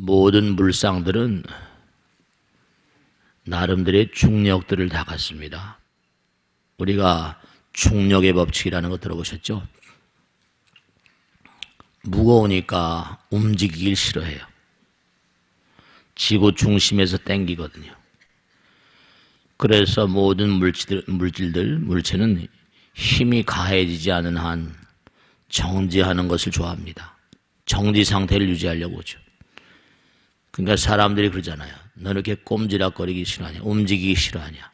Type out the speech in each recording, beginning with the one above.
모든 물상들은 나름대로의 중력들을 다 갖습니다. 우리가 중력의 법칙이라는 거 들어보셨죠? 무거우니까 움직이길 싫어해요. 지구 중심에서 땡기거든요. 그래서 모든 물체는 힘이 가해지지 않은 한 정지하는 것을 좋아합니다. 정지 상태를 유지하려고 하죠. 그러니까 사람들이 그러잖아요. 너 이렇게 꼼지락거리기 싫어하냐? 움직이기 싫어하냐?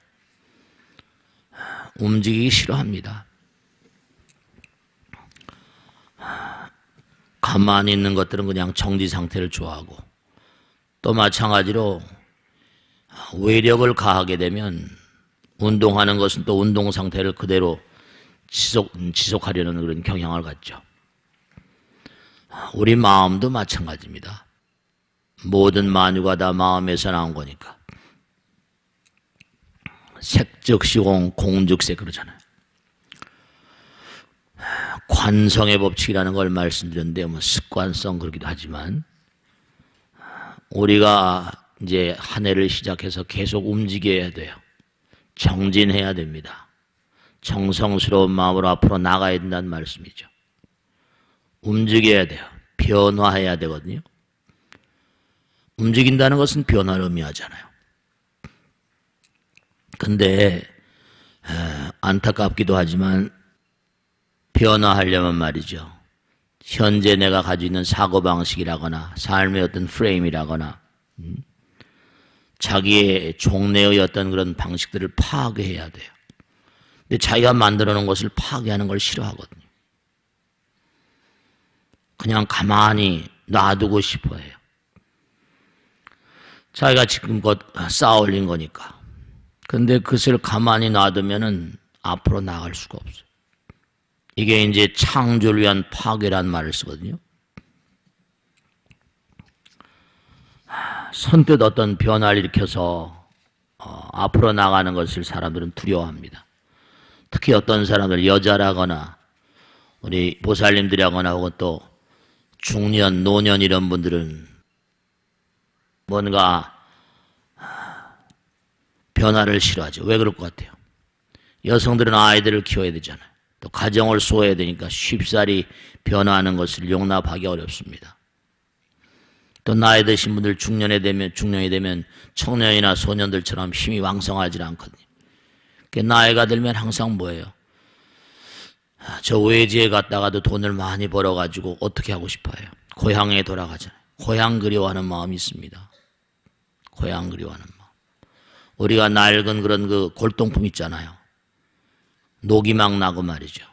움직이기 싫어합니다. 가만히 있는 것들은 그냥 정지 상태를 좋아하고, 또 마찬가지로 외력을 가하게 되면 운동하는 것은 또 운동 상태를 그대로 지속하려는 그런 경향을 갖죠. 우리 마음도 마찬가지입니다. 모든 만유가 다 마음에서 나온 거니까. 색즉시공 공즉색 그러잖아요. 관성의 법칙이라는 걸 말씀드렸는데 습관성 그러기도 하지만, 우리가 이제 한 해를 시작해서 계속 움직여야 돼요. 정진해야 됩니다. 정성스러운 마음으로 앞으로 나가야 된다는 말씀이죠. 움직여야 돼요. 변화해야 되거든요. 움직인다는 것은 변화를 의미하잖아요. 근데 안타깝기도 하지만 변화하려면 말이죠. 현재 내가 가지고 있는 사고방식이라거나 삶의 어떤 프레임이라거나 자기의 종래의 어떤 그런 방식들을 파괴해야 돼요. 근데 자기가 만들어 놓은 것을 파괴하는 걸 싫어하거든요. 그냥 가만히 놔두고 싶어 해요. 자기가 지금껏 쌓아 올린 거니까. 근데 그것을 가만히 놔두면은 앞으로 나갈 수가 없어요. 이게 이제 창조를 위한 파괴란 말을 쓰거든요. 선뜻 어떤 변화를 일으켜서 앞으로 나가는 것을 사람들은 두려워합니다. 특히 어떤 사람들, 여자라거나 우리 보살님들이라거나 혹은 또 중년, 노년 이런 분들은 뭔가 변화를 싫어하죠. 왜 그럴 것 같아요? 여성들은 아이들을 키워야 되잖아요. 또 가정을 수호해야 되니까 쉽사리 변화하는 것을 용납하기 어렵습니다. 또 나이 드신 분들 중년이 되면 청년이나 소년들처럼 힘이 왕성하지 않거든요. 나이가 들면 항상 뭐예요? 저 외지에 갔다가도 돈을 많이 벌어가지고 어떻게 하고 싶어요? 고향에 돌아가잖아요. 고향 그리워하는 마음이 있습니다. 고향 그리워하는 마음. 우리가 낡은 그런 그 골동품 있잖아요. 녹이 막 나고 말이죠.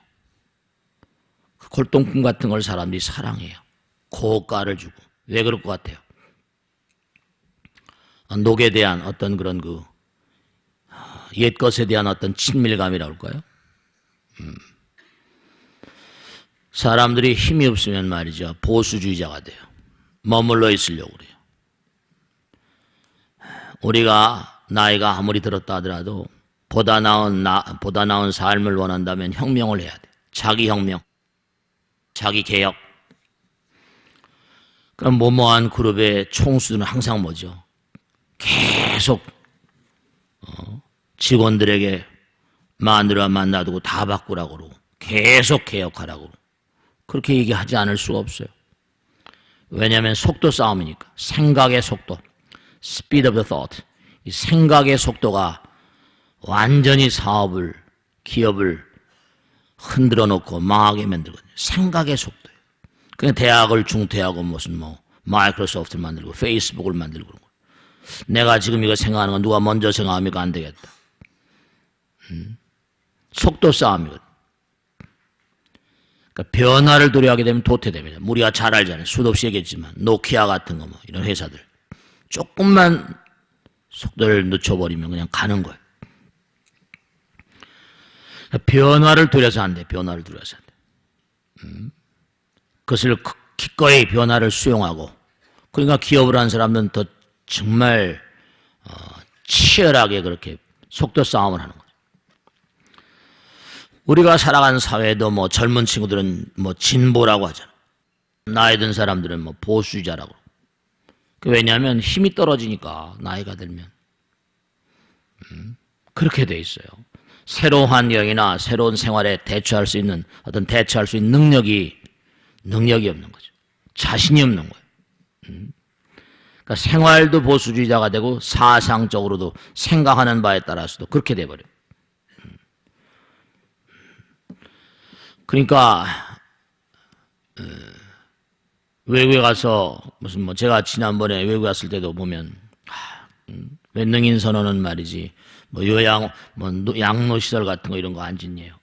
그 골동품 같은 걸 사람들이 사랑해요. 고가를 주고. 왜 그럴 것 같아요? 녹에 대한 어떤 그런 그 옛것에 대한 어떤 친밀감이라고 할까요? 사람들이 힘이 없으면 말이죠. 보수주의자가 돼요. 머물러 있으려고 그래요. 우리가 나이가 아무리 들었다 하더라도 보다 나은 삶을 원한다면 혁명을 해야 돼. 자기 혁명, 자기 개혁. 그럼 모모한 그룹의 총수는 항상 뭐죠? 계속 직원들에게 마누라만 놔두고 다 바꾸라고 그러고 계속 개혁하라고 그렇게 얘기하지 않을 수가 없어요. 왜냐하면 속도 싸움이니까. 생각의 속도, speed of the thought. 이 생각의 속도가 완전히 사업을, 기업을 흔들어 놓고 망하게 만들거든요. 생각의 속도예요. 그냥 대학을 중퇴하고 무슨 마이크로소프트를 만들고 페이스북을 만들고 그런 거예요. 내가 지금 이거 생각하는 건 누가 먼저 생각하면 안 되겠다. 속도 싸움이거든요. 그러니까 변화를 도래하게 되면 도태됩니다. 우리가 잘 알잖아요. 수도 없이 얘기했지만 노키아 같은 거 이런 회사들 조금만 속도를 늦춰버리면 그냥 가는 거예요. 변화를 두려서 안 돼. 변화를 두려서 안 돼. 그것을 기꺼이 변화를 수용하고, 그러니까 기업을 한 사람은 더 정말 치열하게 그렇게 속도 싸움을 하는 거예요. 우리가 살아가는 사회도 젊은 친구들은 진보라고 하잖아. 나이 든 사람들은 보수주의자라고. 왜냐하면 힘이 떨어지니까 나이가 들면. 그렇게 돼 있어요. 새로운 환경이나 새로운 생활에 대처할 수 있는 능력이 없는 거죠. 자신이 없는 거예요. 그러니까 생활도 보수주의자가 되고 사상적으로도 생각하는 바에 따라서도 그렇게 돼버려요. 그러니까 외국에 가서 무슨 제가 지난번에 외국에 갔을 때도 보면 왜 능인선언은 말이지 양로시설 같은 거 이런 거 안 짓냐요.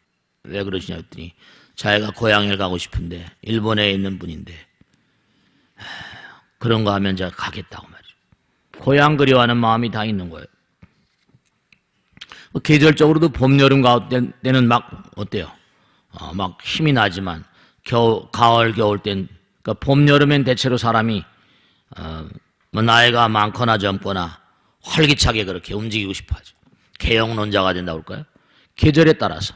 왜 그러시냐 했더니 자기가 고향에 가고 싶은데 일본에 있는 분인데 그런 거 하면 제가 가겠다고 말이죠. 고향 그리워하는 마음이 다 있는 거예요. 계절적으로도 봄, 여름 때는 막 어때요? 막 힘이 나지만 가을, 겨울 땐 그러니까 봄, 여름엔 대체로 사람이 나이가 많거나 젊거나 활기차게 그렇게 움직이고 싶어하죠. 개혁론자가 된다고 할까요? 계절에 따라서.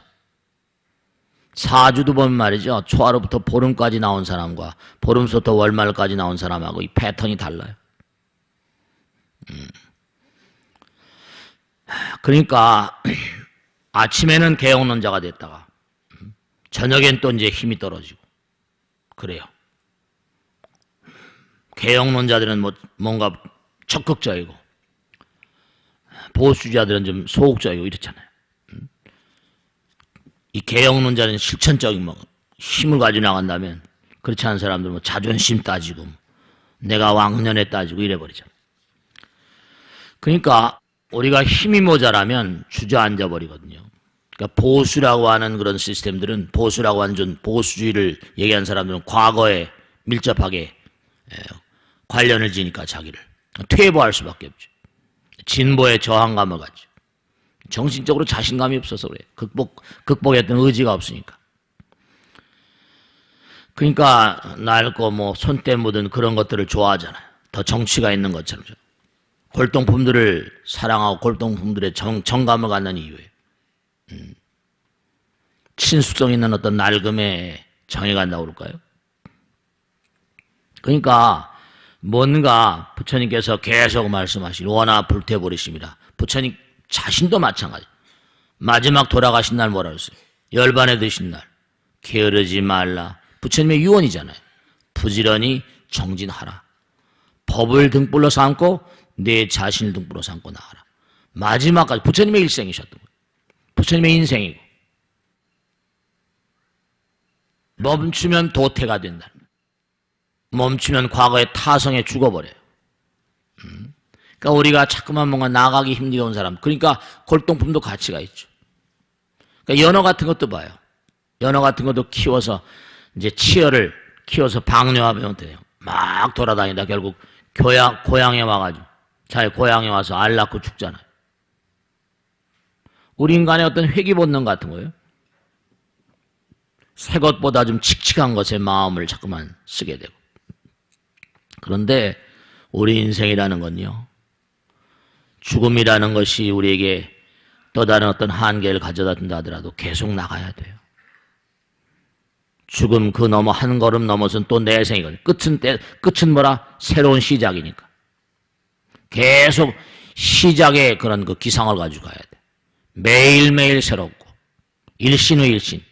사주도 보면 말이죠. 초하루부터 보름까지 나온 사람과 보름부터 월말까지 나온 사람하고 이 패턴이 달라요. 그러니까 아침에는 개혁론자가 됐다가 저녁엔 또 이제 힘이 떨어지고 그래요. 개혁론자들은 뭔가 적극적이고 보수주의자들은 좀 소극적이고 이렇잖아요. 이 개혁론자는 실천적인 힘을 가지고 나간다면 그렇지 않은 사람들은 자존심 따지고 내가 왕년에 따지고 이래버리잖아요. 그러니까 우리가 힘이 모자라면 주저앉아 버리거든요. 그러니까 보수라고 하는 그런 시스템들은 보수라고 하는 보수주의를 얘기하는 사람들은 과거에 밀접하게 관련을 지니까 자기를 퇴보할 수밖에 없죠. 진보의 저항감을 갖죠. 정신적으로 자신감이 없어서 그래요. 극복했던 의지가 없으니까. 그러니까 낡고 손때 묻은 그런 것들을 좋아하잖아요. 더 정치가 있는 것처럼. 골동품들을 사랑하고 골동품들의 정감을 갖는 이유예요. 친숙성 있는 어떤 낡음에 정이 간다고 그럴까요? 그러니까 뭔가 부처님께서 계속 말씀하신 원하 불태버리심이라. 부처님 자신도 마찬가지. 마지막 돌아가신 날 뭐라 그랬어요? 열반에 드신 날. 게으르지 말라. 부처님의 유언이잖아요. 부지런히 정진하라. 법을 등불로 삼고 내 자신을 등불로 삼고 나가라. 마지막까지 부처님의 일생이셨던 거예요. 부처님의 인생이고. 멈추면 도태가 된다. 멈추면 과거의 타성에 죽어버려요. 그러니까 우리가 자꾸만 뭔가 나가기 힘겨운 사람. 그러니까 골동품도 가치가 있죠. 그러니까 연어 같은 것도 봐요. 연어 같은 것도 키워서 이제 치어를 키워서 방류하면 돼요. 막 돌아다니다 결국 고향에 와가지고 자기 고향에 와서 알 낳고 죽잖아요. 우리 인간의 어떤 회귀 본능 같은 거예요. 새 것보다 좀 칙칙한 것에 마음을 자꾸만 쓰게 되고. 그런데 우리 인생이라는 건요. 죽음이라는 것이 우리에게 또 다른 어떤 한계를 가져다 준다 하더라도 계속 나가야 돼요. 죽음 그 너머 한 걸음 넘어선 또 내 생이거든요. 끝은 뭐라? 새로운 시작이니까. 계속 시작의 그런 그 기상을 가지고 가야 돼. 매일매일 새롭고 일신 후 일신.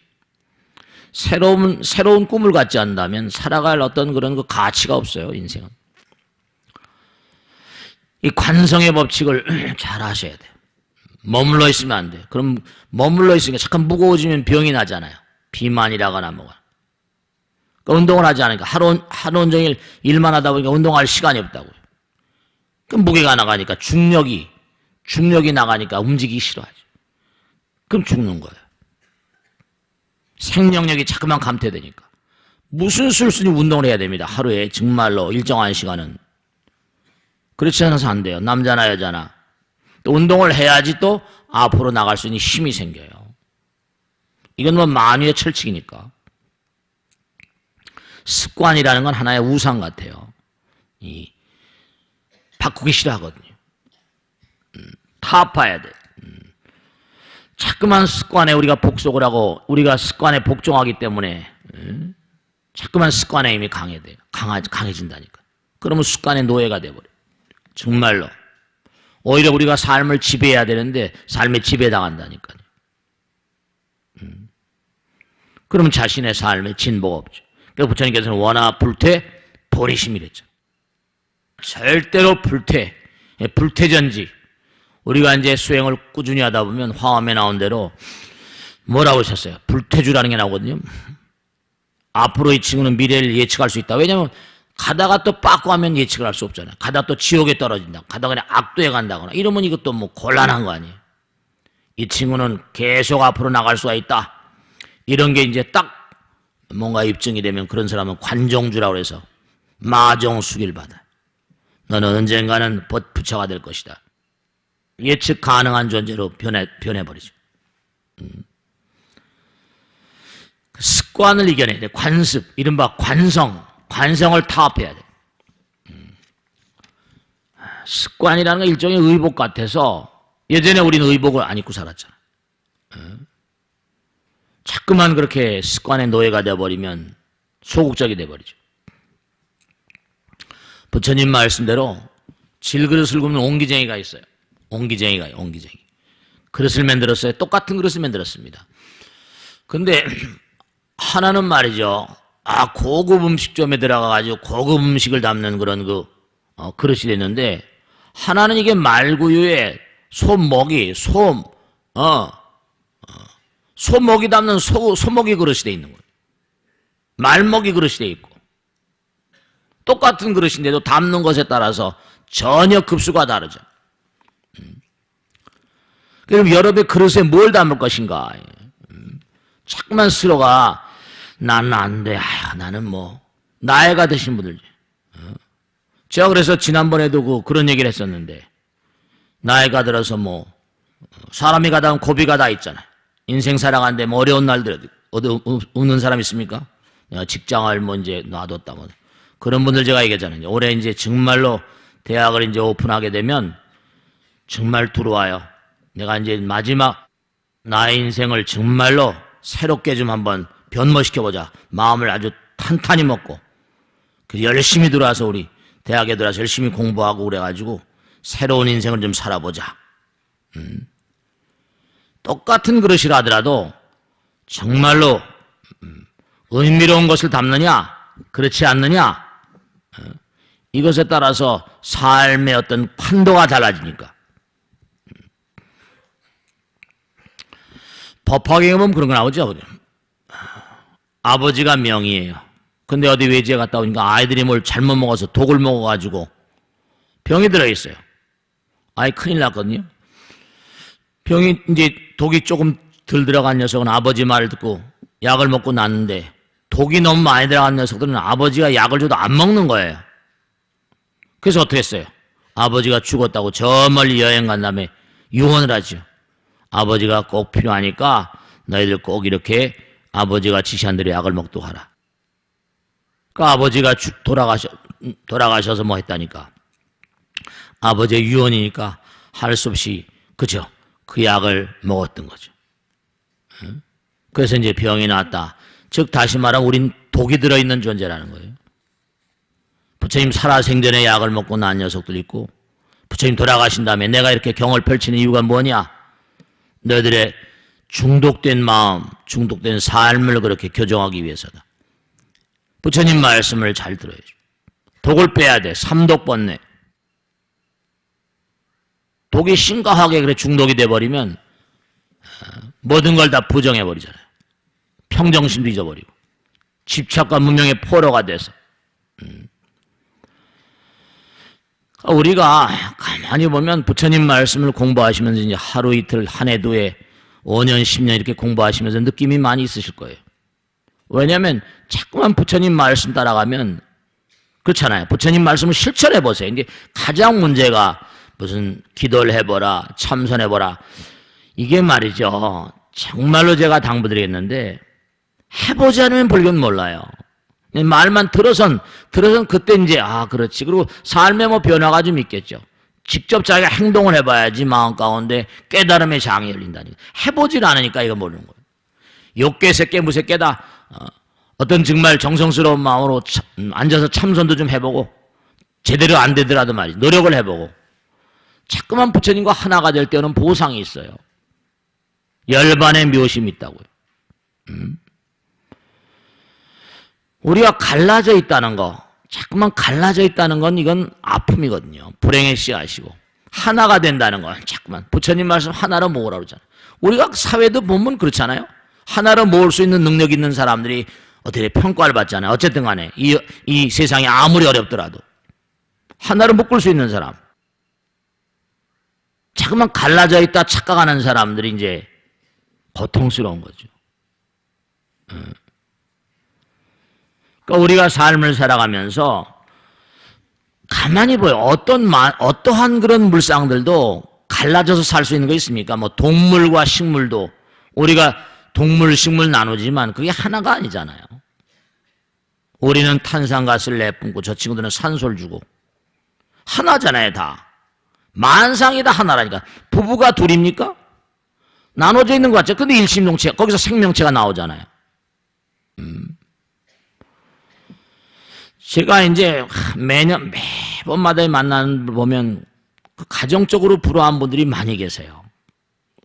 새로운 꿈을 갖지 않는다면 살아갈 어떤 그런 그 가치가 없어요, 인생은. 이 관성의 법칙을 잘 아셔야 돼요. 머물러 있으면 안 돼. 그럼 머물러 있으니까 잠깐 무거워지면 병이 나잖아요. 비만이라거나 뭐가. 그러니까 운동을 하지 않으니까 하루 온종일 일만 하다 보니까 운동할 시간이 없다고요. 그럼 무게가 나가니까 중력이 나가니까 움직이기 싫어하죠. 그럼 죽는 거예요. 생명력이 자꾸만 감퇴되니까. 무슨 술순이 운동을 해야 됩니다. 하루에 정말로 일정한 시간은. 그렇지 않아서 안 돼요. 남자나 여자나. 또 운동을 해야지 또 앞으로 나갈 수 있는 힘이 생겨요. 이건 뭐 만유의 철칙이니까. 습관이라는 건 하나의 우상 같아요. 바꾸기 싫어하거든요. 타파해야 돼. 자꾸만 습관에 우리가 복속을 하고 우리가 습관에 복종하기 때문에 자꾸만 습관에 힘이 강해진다니까. 그러면 습관의 노예가 돼버려. 정말로. 오히려 우리가 삶을 지배해야 되는데 삶에 지배당한다니까요. 그러면 자신의 삶에 진보가 없죠. 그러니까 부처님께서는 원하 불퇴 보리심이랬죠. 절대로 불퇴전지. 우리가 이제 수행을 꾸준히 하다 보면 화엄에 나온 대로 뭐라고 하셨어요? 불퇴주라는 게 나오거든요. 앞으로 이 친구는 미래를 예측할 수 있다. 왜냐하면 가다가 또 빠꾸 하면 예측을 할 수 없잖아요. 가다가 또 지옥에 떨어진다. 가다가 그냥 악도에 간다거나 이러면 이것도 뭐 곤란한 거 아니에요. 이 친구는 계속 앞으로 나갈 수가 있다. 이런 게 이제 딱 뭔가 입증이 되면 그런 사람은 관종주라고 해서 마종수길 받아. 너는 언젠가는 부처가 될 것이다. 예측 가능한 존재로 변해버리죠. 습관을 이겨내야 돼. 관습, 이른바 관성을 타협해야 돼. 습관이라는 건 일종의 의복 같아서 예전에 우리는 의복을 안 입고 살았잖아. 자꾸만 그렇게 습관의 노예가 되어버리면 소극적이 돼버리죠. 부처님 말씀대로 질그릇을 굽는 옹기쟁이가 있어요. 옹기쟁이. 그릇을 만들었어요. 똑같은 그릇을 만들었습니다. 근데 하나는 말이죠. 고급 음식점에 들어가가지고 고급 음식을 담는 그런 그릇이 됐는데, 하나는 이게 말구유에 소먹이 담는 소먹이 그릇이 돼 있는 거예요. 말먹이 그릇이 돼 있고. 똑같은 그릇인데도 담는 것에 따라서 전혀 급수가 다르죠. 그럼 여러분의 그릇에 뭘 담을 것인가? 자꾸만 스스로가 나는 안 돼. 나는 뭐 나이가 드신 분들. 제가 그래서 지난번에도 그런 얘기를 했었는데, 나이가 들어서 뭐 사람이 가다 보면 고비가 다 있잖아요. 인생 살아가는데 뭐 어려운 날들 어디 웃는 사람 있습니까? 내가 직장을 뭐 이제 놔뒀다 뭐 그런 분들 제가 얘기하잖아요. 올해 이제 정말로 대학을 이제 오픈하게 되면 정말 들어와요. 내가 이제 마지막 나의 인생을 정말로 새롭게 좀 한번 변모시켜보자. 마음을 아주 탄탄히 먹고 열심히 들어와서 우리 대학에 들어와서 열심히 공부하고 그래가지고 새로운 인생을 좀 살아보자. 똑같은 그릇이라 하더라도 정말로 의미로운 것을 담느냐 그렇지 않느냐, 이것에 따라서 삶의 어떤 판도가 달라지니까. 법화경에 보면 그런 거 나오죠. 아버지가 명이에요. 근데 어디 외지에 갔다 오니까 아이들이 뭘 잘못 먹어서 독을 먹어가지고 병이 들어있어요. 아이 큰일 났거든요. 병이 이제 독이 조금 덜 들어간 녀석은 아버지 말을 듣고 약을 먹고 났는데, 독이 너무 많이 들어간 녀석들은 아버지가 약을 줘도 안 먹는 거예요. 그래서 어떻게 했어요? 아버지가 죽었다고 저 멀리 여행 간 다음에 유언을 하죠. 아버지가 꼭 필요하니까 너희들 꼭 이렇게 아버지가 지시한 대로 약을 먹도록 하라. 그 아버지가 돌아가셔서 뭐 했다니까. 아버지의 유언이니까 할 수 없이 그죠? 그 약을 먹었던 거죠. 그래서 이제 병이 났다. 즉 다시 말하면 우린 독이 들어있는 존재라는 거예요. 부처님 살아생전에 약을 먹고 난 녀석들 있고, 부처님 돌아가신 다음에 내가 이렇게 경을 펼치는 이유가 뭐냐? 너희들의 중독된 마음, 중독된 삶을 그렇게 교정하기 위해서다. 부처님 말씀을 잘 들어야죠. 독을 빼야 돼. 삼독번뇌. 독이 심각하게 그래 중독이 돼버리면 모든 걸 다 부정해버리잖아요. 평정심도 잊어버리고 집착과 문명의 포로가 돼서. 우리가 가만히 보면 부처님 말씀을 공부하시면서 이제 하루 이틀 한 해 두 해 5년 10년 이렇게 공부하시면서 느낌이 많이 있으실 거예요. 왜냐하면 자꾸만 부처님 말씀 따라가면 그렇잖아요. 부처님 말씀을 실천해 보세요. 이제 가장 문제가 무슨 기도를 해보라, 참선해보라, 이게 말이죠. 정말로 제가 당부드리겠는데 해보지 않으면 불교는 몰라요. 말만 들어선 그때 이제 그렇지. 그리고 삶에 뭐 변화가 좀 있겠죠. 직접 자기가 행동을 해봐야지 마음 가운데 깨달음의 장이 열린다니까. 해보질 않으니까 이거 모르는 거예요. 욕계 새끼 무새끼다. 어떤 정말 정성스러운 마음으로 앉아서 참선도 좀 해보고 제대로 안 되더라도 말이지. 노력을 해보고. 자꾸만 부처님과 하나가 될 때는 보상이 있어요. 열반의 묘심이 있다고요. 우리가 갈라져 있다는 거, 자꾸만 갈라져 있다는 건 이건 아픔이거든요. 불행의 씨앗이고. 하나가 된다는 건 자꾸만. 부처님 말씀 하나로 모으라고 그러잖아요. 우리가 사회도 보면 그렇잖아요. 하나로 모을 수 있는 능력 있는 사람들이 어떻게 평가를 받잖아요. 어쨌든 간에 이 세상이 아무리 어렵더라도 하나로 묶을 수 있는 사람. 자꾸만 갈라져 있다 착각하는 사람들이 이제 고통스러운 거죠. 그러니까 우리가 삶을 살아가면서 가만히 보여. 어떠한 그런 물상들도 갈라져서 살 수 있는 거 있습니까? 뭐 동물과 식물도 우리가 동물, 식물 나누지만 그게 하나가 아니잖아요. 우리는 탄산가스를 내뿜고 저 친구들은 산소를 주고 하나잖아요, 다. 만상이 다 하나라니까. 부부가 둘입니까? 나눠져 있는 것 같죠? 근데 일심동체, 거기서 생명체가 나오잖아요. 제가 이제 매번마다 만나는 분 보면 그 가정적으로 불화한 분들이 많이 계세요.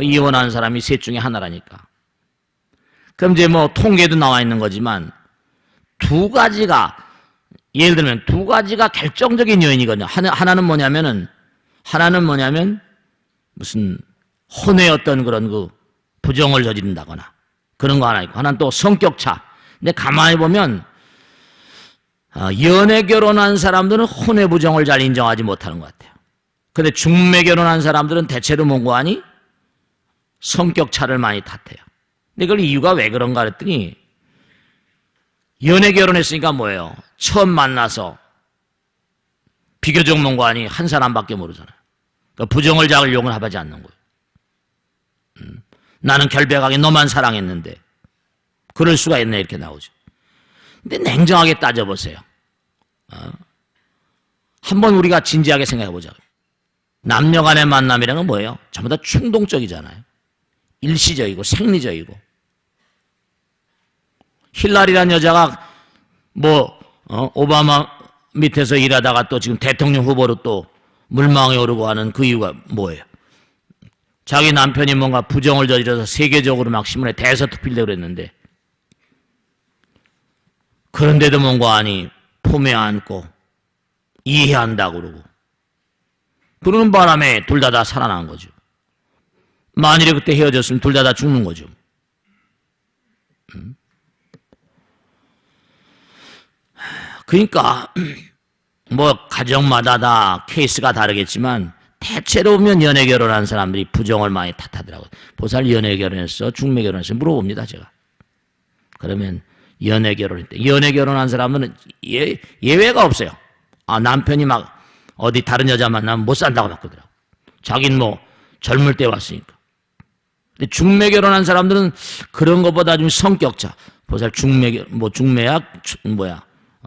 이혼한 사람이 셋 중에 하나라니까. 그럼 이제 뭐 통계도 나와 있는 거지만 두 가지가, 예를 들면 두 가지가 결정적인 요인이거든요. 하나는 뭐냐면 무슨 혼의 어떤 그런 그 부정을 저지른다거나 그런 거 하나 있고, 하나는 또 성격차. 근데 가만히 보면 연애 결혼한 사람들은 혼의 부정을 잘 인정하지 못하는 것 같아요. 근데 중매 결혼한 사람들은 대체로 뭔고 하니? 성격차를 많이 탓해요. 근데 그걸 이유가 왜 그런가 그랬더니 연애 결혼했으니까 뭐예요? 처음 만나서 비교적 뭔고 하니 한 사람밖에 모르잖아요. 그러니까 부정을 잘 용납하지 않는 거예요. 나는 결백하게 너만 사랑했는데 그럴 수가 있네 이렇게 나오죠. 근데 냉정하게 따져보세요. 한번 우리가 진지하게 생각해보자고요. 남녀 간의 만남이라는 건 뭐예요? 전부 다 충동적이잖아요. 일시적이고 생리적이고. 힐라리라는 여자가 오바마 밑에서 일하다가 또 지금 대통령 후보로 또 물망에 오르고 하는 그 이유가 뭐예요? 자기 남편이 뭔가 부정을 저질러서 세계적으로 막 신문에 대서특필되고 그랬는데, 그런데도 뭔가 아니 품에 안고 이해한다고 그러고 그러는 바람에 둘 다 살아난 거죠. 만일에 그때 헤어졌으면 둘 다 죽는 거죠. 그러니까 뭐 가정마다 다 케이스가 다르겠지만 대체로 보면 연애 결혼한 사람들이 부정을 많이 탓하더라고요. 보살 연애 결혼했어? 중매 결혼했어? 물어봅니다, 제가. 그러면 연애 결혼했대. 연애 결혼한 사람은 예외가 없어요. 남편이 막 어디 다른 여자 만나면 못 산다고 바꾸더라고. 자긴 뭐 젊을 때 왔으니까. 근데 중매 결혼한 사람들은 그런 것보다 좀 성격차. 보살 중매야?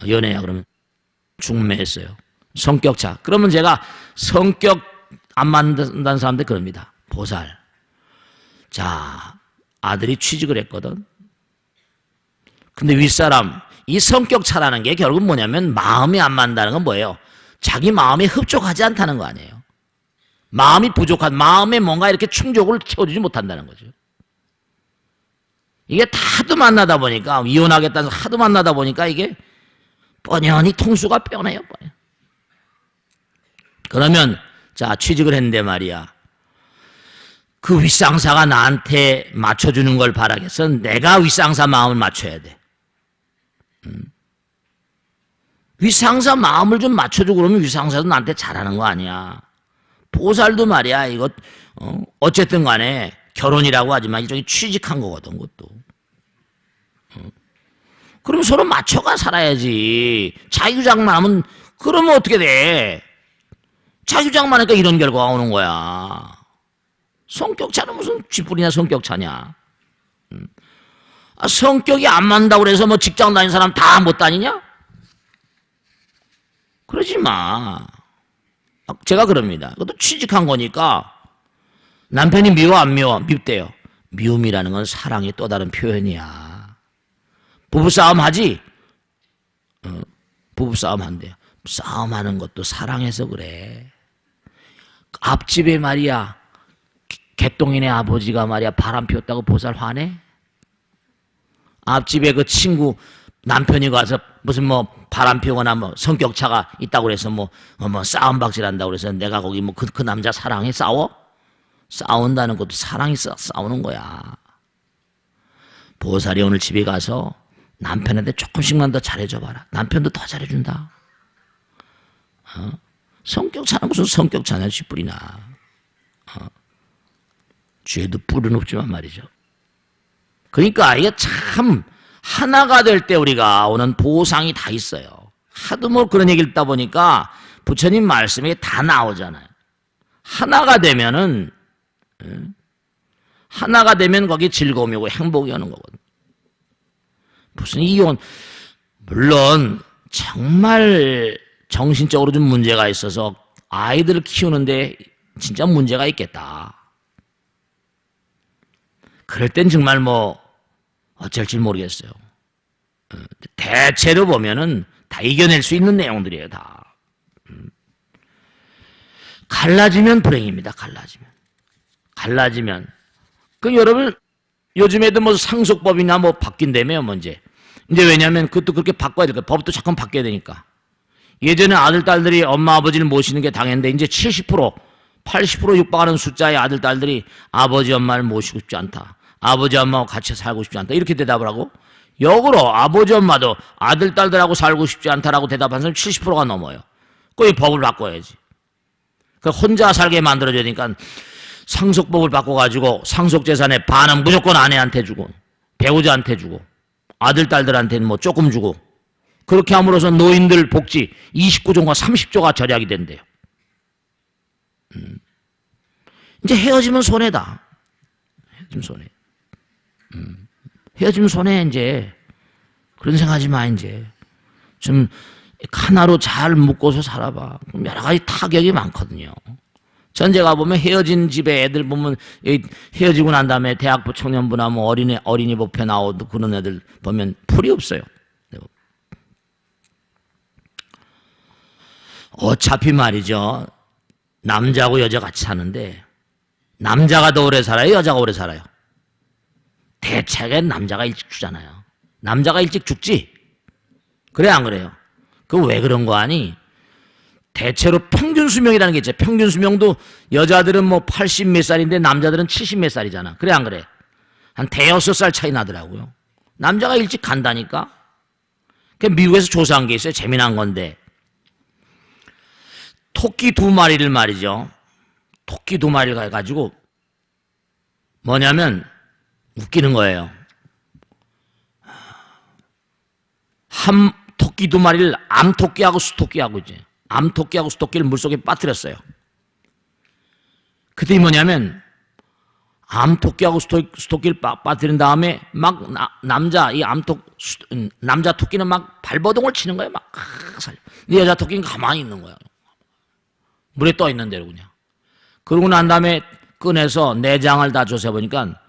연애야? 그러면 중매했어요. 성격차. 그러면 제가 성격 안 맞는다는 사람들 그럽니다. 보살. 자, 아들이 취직을 했거든. 근데 윗사람, 이 성격차라는 게 결국 뭐냐면 마음이 안 맞는다는 건 뭐예요? 자기 마음이 흡족하지 않다는 거 아니에요. 마음이 부족한, 마음에 뭔가 이렇게 충족을 채워주지 못한다는 거죠. 이게 하도 만나다 보니까, 이혼하겠다는 하도 만나다 보니까 이게 뻔연히 통수가 뻔해요. 그러면 자, 취직을 했는데 말이야. 그 윗상사가 나한테 맞춰주는 걸 바라겠어? 내가 윗상사 마음을 맞춰야 돼. 윗상사 마음을 좀 맞춰주고 그러면 윗상사도 나한테 잘하는 거 아니야. 보살도 말이야. 이거 어쨌든 간에 결혼이라고 하지만 이쪽이 취직한 거거든, 그것도. 그럼 서로 맞춰가 살아야지. 자유장만 하면 그러면 어떻게 돼? 자유장만 하니까 이런 결과가 오는 거야. 성격차는 무슨 쥐뿔이냐 성격차냐. 성격이 안 맞는다고 그래서 뭐 직장 다니는 사람 다 못 다니냐? 그러지 마. 제가 그럽니다. 그것도 취직한 거니까 남편이 미워 안 미워? 밉대요. 미움이라는 건 사랑의 또 다른 표현이야. 부부싸움 하지? 부부싸움 한대요. 싸움하는 것도 사랑해서 그래. 앞집에 말이야 개똥이네 아버지가 말이야 바람 피웠다고 보살 화내? 앞집에 그 친구 남편이 가서 무슨 뭐 바람 피우거나 뭐 성격차가 있다고 그래서 뭐 싸움박질 한다고 그래서 내가 거기 뭐 그 남자 사랑해 싸워? 싸운다는 것도 사랑이 싸우는 거야. 보살이 오늘 집에 가서 남편한테 조금씩만 더 잘해줘 봐라. 남편도 더 잘해준다. 성격차는 무슨 성격차냐 쥐뿌리나. 죄도 뿔은 없지만 말이죠. 그러니까 이게 참 하나가 될 때 우리가 오는 보상이 다 있어요. 하도 뭐 그런 얘기를 듣다 보니까 부처님 말씀이 다 나오잖아요. 하나가 되면은 하나가 되면 거기 즐거움이 오고 행복이 오는 거거든. 무슨 이혼 물론 정말 정신적으로 좀 문제가 있어서 아이들을 키우는데 진짜 문제가 있겠다. 그럴 땐 정말 뭐 어쩔지 모르겠어요. 대체로 보면은 다 이겨낼 수 있는 내용들이에요, 다. 갈라지면 불행입니다, 갈라지면. 그 여러분, 요즘에도 뭐 상속법이나 뭐 바뀐다며요, 뭐 이제. 이제 왜냐면 그것도 그렇게 바꿔야 될까 법도 자꾸 바뀌어야 되니까. 예전에 아들, 딸들이 엄마, 아버지를 모시는 게 당연한데 이제 70%, 80% 육박하는 숫자의 아들, 딸들이 아버지, 엄마를 모시고 싶지 않다. 아버지, 엄마와 같이 살고 싶지 않다. 이렇게 대답을 하고 역으로 아버지, 엄마도 아들, 딸들하고 살고 싶지 않다라고 대답한 사람 70%가 넘어요. 그 법을 바꿔야지. 그 혼자 살게 만들어줘야 되니까 상속법을 바꿔가지고 상속재산의 반은 무조건 아내한테 주고 배우자한테 주고 아들, 딸들한테는 뭐 조금 주고 그렇게 함으로써 노인들 복지 29조가 30조가 절약이 된대요. 이제 헤어지면 손해다. 헤어지면 손해. 헤어지면 손해 이제. 그런 생각하지 마 이제. 좀 하나로 잘 묶어서 살아봐. 여러 가지 타격이 많거든요. 전제가 보면 헤어진 집에 애들 보면 헤어지고 난 다음에 대학부 청년부나 뭐 어린이 법회 나오고 그런 애들 보면 풀이 없어요. 어차피 말이죠. 남자하고 여자 같이 사는데 남자가 더 오래 살아요? 여자가 오래 살아요? 대체가 남자가 일찍 죽잖아요. 남자가 일찍 죽지? 그래 안 그래요? 그거 왜 그런 거 아니? 대체로 평균 수명이라는 게 있죠. 평균 수명도 여자들은 뭐 80 몇 살인데 남자들은 70 몇 살이잖아. 그래 안 그래? 한 대여섯 살 차이 나더라고요. 남자가 일찍 간다니까? 미국에서 조사한 게 있어요. 재미난 건데. 토끼 2마리를 말이죠. 토끼 2마리를 가지고 뭐냐면 웃기는 거예요. 한 토끼 2마리를 암토끼하고 수토끼하고 이제 암토끼하고 수토끼를 물속에 빠뜨렸어요. 그때 뭐냐면 암토끼하고 수토끼를 빠뜨린 다음에 막 남자 토끼는 막 발버둥을 치는 거예요. 막 살려. 여자 토끼는 가만히 있는 거예요. 물에 떠 있는 대로 그냥. 그러고 난 다음에 꺼내서 내장을 다 조사해 보니까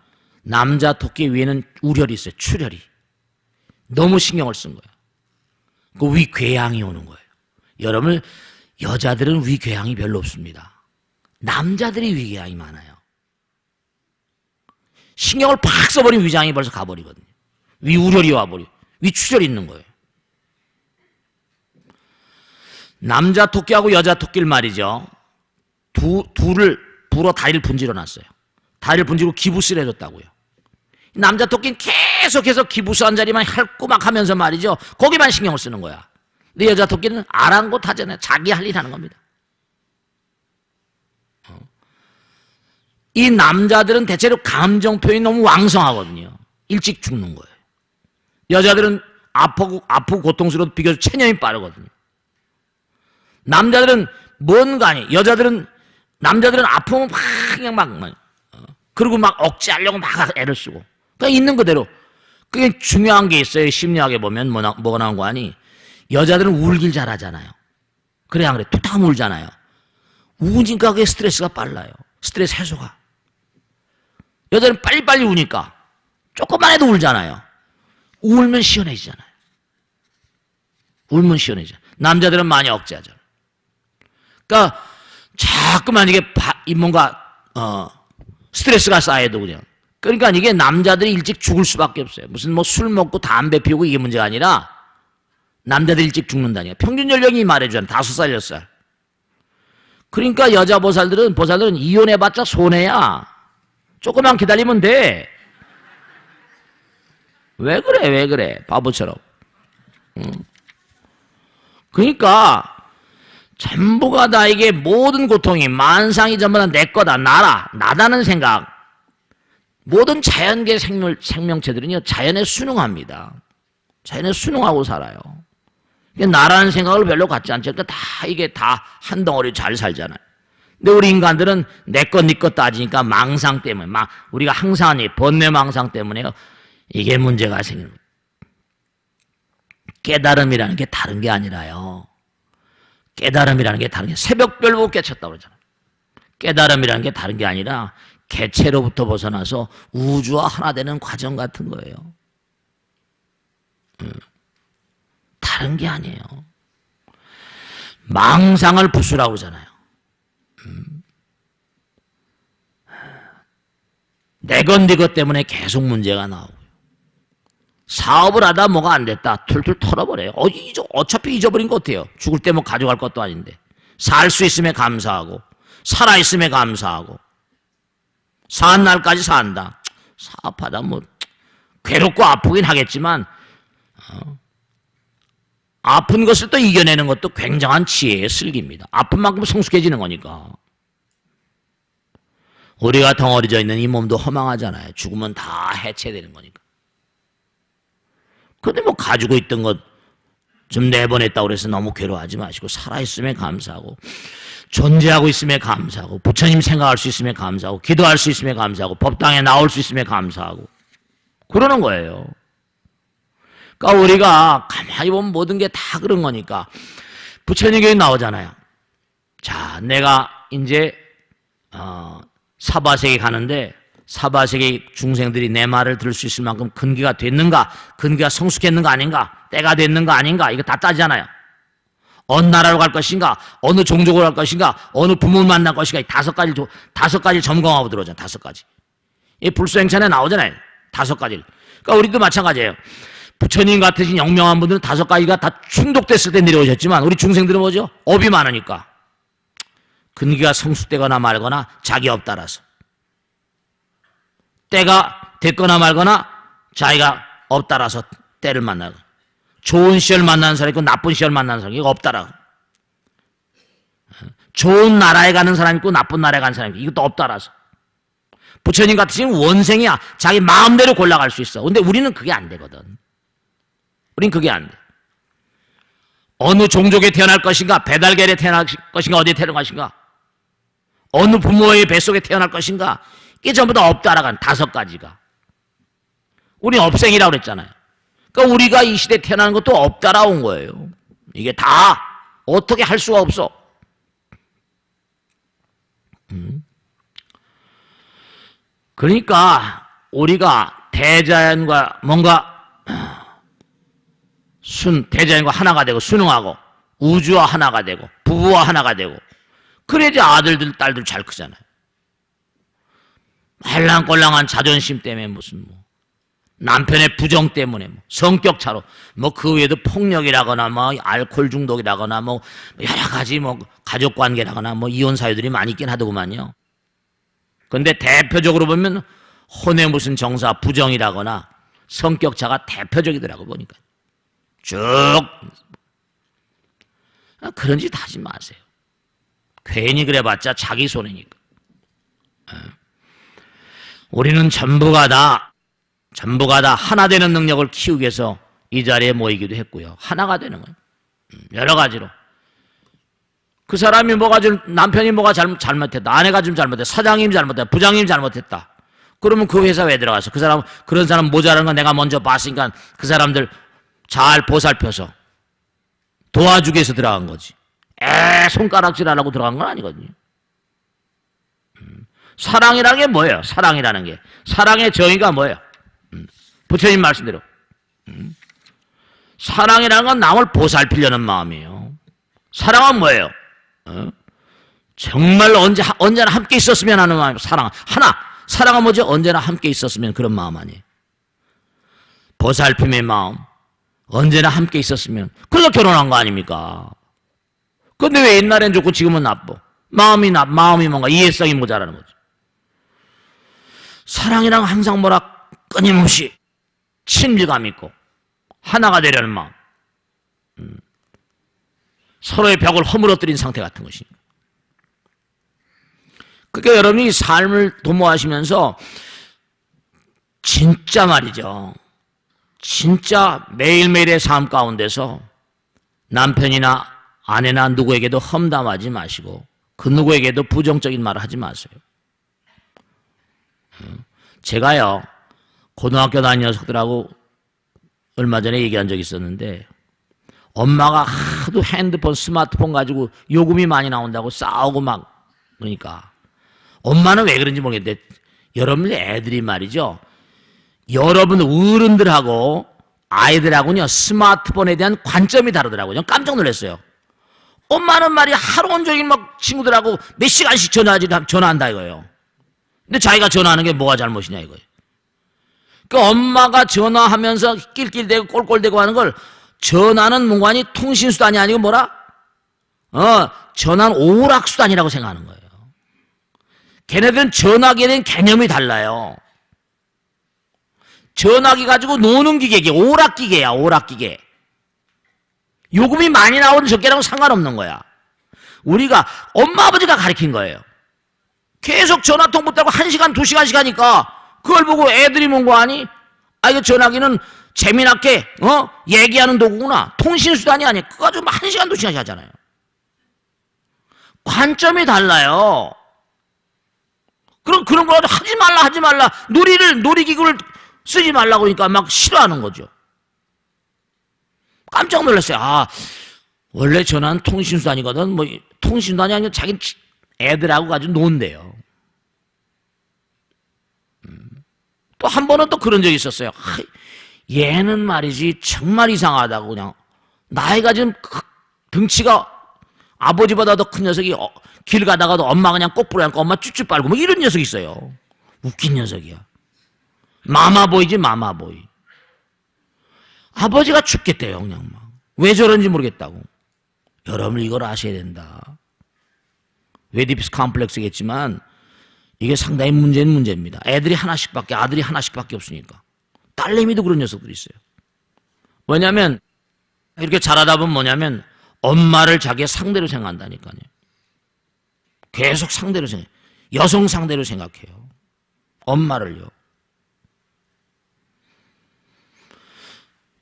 남자 토끼 위에는 우열이 있어요. 출혈이. 너무 신경을 쓴 거예요. 그 위궤양이 오는 거예요. 여러분, 여자들은 위궤양이 별로 없습니다. 남자들이 위궤양이 많아요. 신경을 팍 써버린 위장이 벌써 가버리거든요. 위우열이 와버려. 위출혈이 있는 거예요. 남자 토끼하고 여자 토끼를 말이죠. 둘을 불어 다리를 분질러 놨어요. 다리를 분질고 기부스를 해줬다고요. 남자 토끼는 계속해서 기부스 한 자리만 핥고막 하면서 말이죠. 거기만 신경을 쓰는 거야. 근데 여자 토끼는 아랑곳하잖아요. 자기 할 일 하는 겁니다. 이 남자들은 대체로 감정 표현이 너무 왕성하거든요. 일찍 죽는 거예요. 여자들은 아프고 고통스러워도 비교적 체념이 빠르거든요. 남자들은 뭔가 아니, 남자들은 아프면 막 그냥 그리고 막 억제하려고 막 애를 쓰고. 그냥 있는 그대로. 그게 중요한 게 있어요. 심리학에 보면 뭐가 나온 거 아니? 여자들은 울길 잘하잖아요. 그래 안 그래? 툭탁 울잖아요. 우니까 그게 스트레스가 빨라요. 스트레스 해소가. 여자는 빨리빨리 우니까 조금만 해도 울잖아요. 울면 시원해지잖아요. 울면 시원해져. 남자들은 많이 억제하잖아. 그러니까 자꾸만 이게 뭔가 스트레스가 쌓여도 그냥. 그러니까 이게 남자들이 일찍 죽을 수밖에 없어요. 무슨 뭐 술 먹고 담배 피우고 이게 문제가 아니라 남자들이 일찍 죽는다니까. 평균 연령이 말해주잖아. 5살, 6살. 그러니까 여자 보살들은 이혼해봤자 손해야. 조금만 기다리면 돼. 왜 그래 바보처럼. 그러니까 전부가 다 이게 모든 고통이 만상이 전부 다 내 거다, 나다는 생각. 모든 자연계 생명체들은요 자연에 순응합니다. 자연에 순응하고 살아요. 나라는 생각을 별로 갖지 않죠. 그러니까 다 이게 다 한 덩어리 잘 살잖아요. 근데 우리 인간들은 내 것, 네 것 따지니까 망상 때문에, 우리가 항상 번뇌망상 때문에 이게 문제가 생기는 거예요. 깨달음이라는 게 다른 게 아니라요. 깨달음이라는 게 다른 게 새벽별 보고 깨쳤다고 그러잖아요. 깨달음이라는 게 다른 게 아니라 개체로부터 벗어나서 우주와 하나 되는 과정 같은 거예요. 다른 게 아니에요. 망상을 부수라고 그러잖아요. 내 것, 네 것 때문에 계속 문제가 나오고요. 사업을 하다 뭐가 안 됐다. 툴툴 털어버려요. 어차피 잊어버린 거 어때요? 죽을 때 뭐 가져갈 것도 아닌데. 살 수 있음에 감사하고, 살아있음에 감사하고, 산 날까지 산다. 사업하다 뭐, 괴롭고 아프긴 하겠지만, 아픈 것을 또 이겨내는 것도 굉장한 지혜의 슬기입니다. 아픈 만큼 성숙해지는 거니까. 우리가 덩어리져 있는 이 몸도 허망하잖아요. 죽으면 다 해체되는 거니까. 근데 뭐 가지고 있던 것 좀 내보냈다고 그래서 너무 괴로워하지 마시고 살아있음에 감사하고 존재하고 있음에 감사하고 부처님 생각할 수 있음에 감사하고 기도할 수 있음에 감사하고 법당에 나올 수 있음에 감사하고 그러는 거예요. 그러니까 우리가 가만히 보면 모든 게 다 그런 거니까 부처님 교회 나오잖아요. 자, 내가 이제 사바세계 가는데 사바세계 중생들이 내 말을 들을 수 있을 만큼 근기가 됐는가, 근기가 성숙했는가 아닌가, 때가 됐는가 아닌가 이거 다 따지잖아요. 어느 나라로 갈 것인가, 어느 종족으로 갈 것인가, 어느 부모를 만날 것인가 이 다섯 가지 점검하고 들어오잖아요. 5가지. 이 불소행찬에 나오잖아요. 5가지를. 그러니까 우리도 마찬가지예요. 부처님 같으신 영명한 분들은 5가지가 다 충족됐을 때 내려오셨지만 우리 중생들은 뭐죠? 업이 많으니까 근기가 성숙되거나 말거나 자기 업 따라서 때가 됐거나 말거나 자기가 업 따라서 때를 만나고 좋은 시절 만나는 사람이 있고 나쁜 시절 만나는 사람이 있고 업 따라 좋은 나라에 가는 사람이 있고 나쁜 나라에 가는 사람이 있고 이것도 업 따라서 부처님 같으신 원생이야. 자기 마음대로 골라갈 수 있어. 근데 우리는 그게 안 되거든. 우린 그게 안 돼. 어느 종족에 태어날 것인가, 배달결에 태어날 것인가, 어디에 태어날 것인가, 어느 부모의 뱃속에 태어날 것인가, 이게 전부 다 업 따라간 5가지가. 우리 업생이라고 그랬잖아요. 그러니까 우리가 이 시대에 태어나는 것도 업 따라온 거예요. 이게 다 어떻게 할 수가 없어. 그러니까 우리가 대자연과 뭔가 대자연과 하나가 되고 순응하고 우주와 하나가 되고 부부와 하나가 되고 그래야지 아들들 딸들 잘 크잖아요. 말랑꼴랑한 자존심 때문에 무슨 뭐 남편의 부정 때문에 뭐 성격 차로 뭐 그 외에도 폭력이라거나 뭐 알코올 중독이라거나 뭐 여러 가지 뭐 가족 관계라거나 뭐 이혼 사유들이 많이 있긴 하더구만요. 근데 대표적으로 보면 혼의 무슨 정사 부정이라거나 성격 차가 대표적이더라고 보니까 쭉 그런 짓 하지 마세요. 괜히 그래봤자 자기 손해니까. 우리는 전부가 다 하나 되는 능력을 키우기 위해서 이 자리에 모이기도 했고요. 하나가 되는 거예요. 여러 가지로. 그 사람이 남편이 뭐가 잘못했다. 아내가 좀 잘못했다. 사장님이 잘못했다. 부장님이 잘못했다. 그러면 그 회사 왜 들어가서 그런 사람 모자란 건 내가 먼저 봤으니까 그 사람들 잘 보살펴서 도와주기 위해서 들어간 거지. 손가락질 안 하고 들어간 건 아니거든요. 사랑이라는 게 뭐예요? 사랑이라는 게. 사랑의 정의가 뭐예요? 부처님 말씀대로. 사랑이라는 건 남을 보살피려는 마음이에요. 사랑은 뭐예요? 정말 언제나 함께 있었으면 하는 마음, 사랑. 하나, 사랑은 뭐죠? 언제나 함께 있었으면 그런 마음 아니에요. 보살핌의 마음, 언제나 함께 있었으면. 그래서 결혼한 거 아닙니까? 근데 왜 옛날엔 좋고 지금은 나빠? 마음이 뭔가 이해성이 모자라는 거죠. 사랑이랑 항상 끊임없이 친밀감 있고 하나가 되려는 마음. 서로의 벽을 허물어뜨린 상태 같은 것이니까. 그러니까 여러분이 삶을 도모하시면서 진짜 말이죠. 진짜 매일매일의 삶 가운데서 남편이나 아내나 누구에게도 험담하지 마시고 그 누구에게도 부정적인 말을 하지 마세요. 제가요, 고등학교 다니는 녀석들하고 얼마 전에 얘기한 적이 있었는데 엄마가 하도 핸드폰, 스마트폰 가지고 요금이 많이 나온다고 싸우고 막 그러니까 엄마는 왜 그런지 모르겠는데 여러분 애들이 말이죠. 여러분 어른들하고 아이들하고는요 스마트폰에 대한 관점이 다르더라고요. 깜짝 놀랐어요. 엄마는 말이 하루 온종일 막 친구들하고 몇 시간씩 전화한다 이거예요. 근데 자기가 전화하는 게 뭐가 잘못이냐 이거예요. 그 엄마가 전화하면서 낄낄대고 꼴꼴대고 하는 걸 전화는 무관이 통신수단이 아니고 뭐라? 전화는 오락수단이라고 생각하는 거예요. 걔네들은 전화기에 대한 개념이 달라요. 전화기 가지고 노는 기계기, 오락기계야, 오락기계. 요금이 많이 나오는 적게랑 상관없는 거야. 우리가, 엄마, 아버지가 가르친 거예요. 계속 전화통 붙잡고 1시간, 2시간씩 하니까 그걸 보고 애들이 뭔 거 아니? 이거 전화기는 재미나게, 얘기하는 도구구나. 통신수단이 아니야. 그거 가지고 1시간, 2시간씩 하잖아요. 관점이 달라요. 그럼 그런 거 하지 말라. 놀이기구를 쓰지 말라고 하니까 막 싫어하는 거죠. 깜짝 놀랐어요. 원래 전화는 통신수단이거든. 통신수단이 아니라 자기 애들하고 가지고 논대요. 또 한 번은 또 그런 적이 있었어요. 얘는 말이지 정말 이상하다고 그냥 나이가 지금 등치가 아버지보다 더 큰 녀석이 길 가다가도 엄마 그냥 꼬꾸로 앉고 엄마 쭈쭈 빨고 뭐 이런 녀석이 있어요. 웃긴 녀석이야. 마마보이지 마마보이. 아버지가 죽겠대요 그냥 막. 왜 저런지 모르겠다고. 여러분 이걸 아셔야 된다. 웨디피스 컴플렉스겠지만 이게 상당히 문제는 문제입니다. 아들이 하나씩밖에 없으니까. 딸내미도 그런 녀석들이 있어요. 왜냐하면 이렇게 자라다 보면 뭐냐면 엄마를 자기의 상대로 생각한다니까요. 계속 상대로 생각해요. 여성 상대로 생각해요. 엄마를요.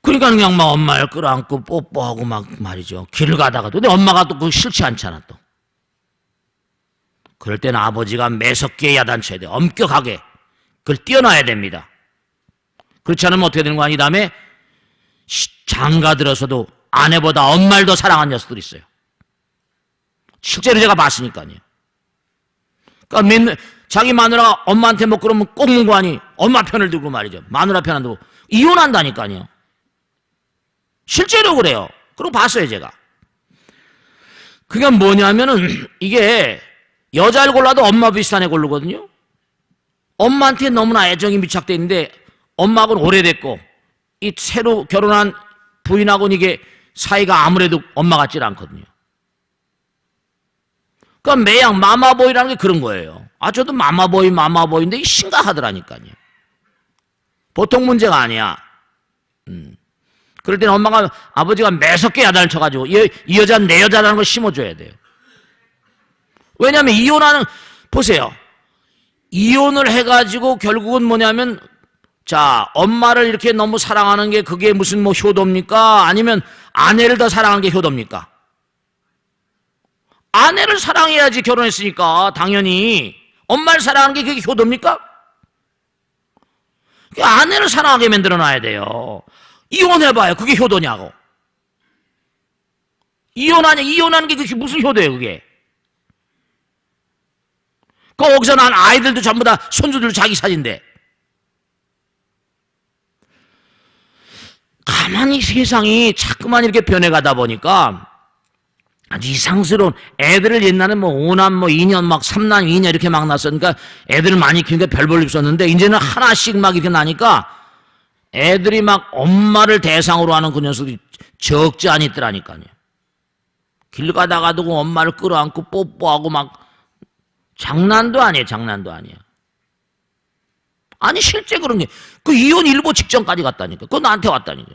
그러니까 그냥 막 엄마를 끌어안고 뽀뽀하고 막 말이죠. 길을 가다가도. 근데 엄마가 또 그거 싫지 않잖아 또. 그럴 때는 아버지가 매섭게 야단쳐야 돼요. 엄격하게. 그걸 띄어놔야 됩니다. 그렇지 않으면 어떻게 되는 거 아니? 다음에 장가 들어서도 아내보다 엄마를 더 사랑하는 녀석들이 있어요. 실제로 제가 봤으니까요. 그러니까 자기 마누라가 엄마한테 뭐 그러면 꼭 문고 하니 엄마 편을 들고 말이죠. 마누라 편 안 들고 이혼한다니까요. 실제로 그래요. 그리고 봤어요 제가. 그게 뭐냐면은 이게 여자를 골라도 엄마 비슷한 애 고르거든요. 엄마한테 너무나 애정이 밀착돼 있는데 엄마하고는 오래됐고 이 새로 결혼한 부인하고는 이게 사이가 아무래도 엄마 같질 않거든요. 그러니까 매양 마마보이라는 게 그런 거예요. 저도 마마보이인데 심각하더라니까요. 보통 문제가 아니야. 그럴 때는 아버지가 매섭게 야단을 쳐가지고 이 여자는 내 여자라는 걸 심어줘야 돼요. 왜냐하면 보세요. 이혼을 해가지고 결국은 뭐냐면 엄마를 이렇게 너무 사랑하는 게 그게 무슨 효도입니까? 아니면 아내를 더 사랑하는 게 효도입니까? 아내를 사랑해야지 결혼했으니까 당연히. 엄마를 사랑하는 게 그게 효도입니까? 아내를 사랑하게 만들어놔야 돼요. 이혼해봐요. 그게 효도냐고. 이혼하는 게 그게 무슨 효도예요 그게. 거기서 난 아이들도 전부 다 손주들 자기 사진데. 가만히 세상이 자꾸만 이렇게 변해가다 보니까 아주 이상스러운 애들을 옛날에 뭐 5남 뭐 2년 막 3남 2년 이렇게 막 났으니까 애들을 많이 키우니까 별 볼 없었는데 이제는 하나씩 막 이렇게 나니까 애들이 막 엄마를 대상으로 하는 그 녀석들이 적지 않았더라니까요. 길 가다가도 엄마를 끌어안고 뽀뽀하고 막 장난도 아니에요. 장난도 아니야. 아니 실제 그런 게 그 이혼 일보 직전까지 갔다니까. 그거 나한테 왔다니까.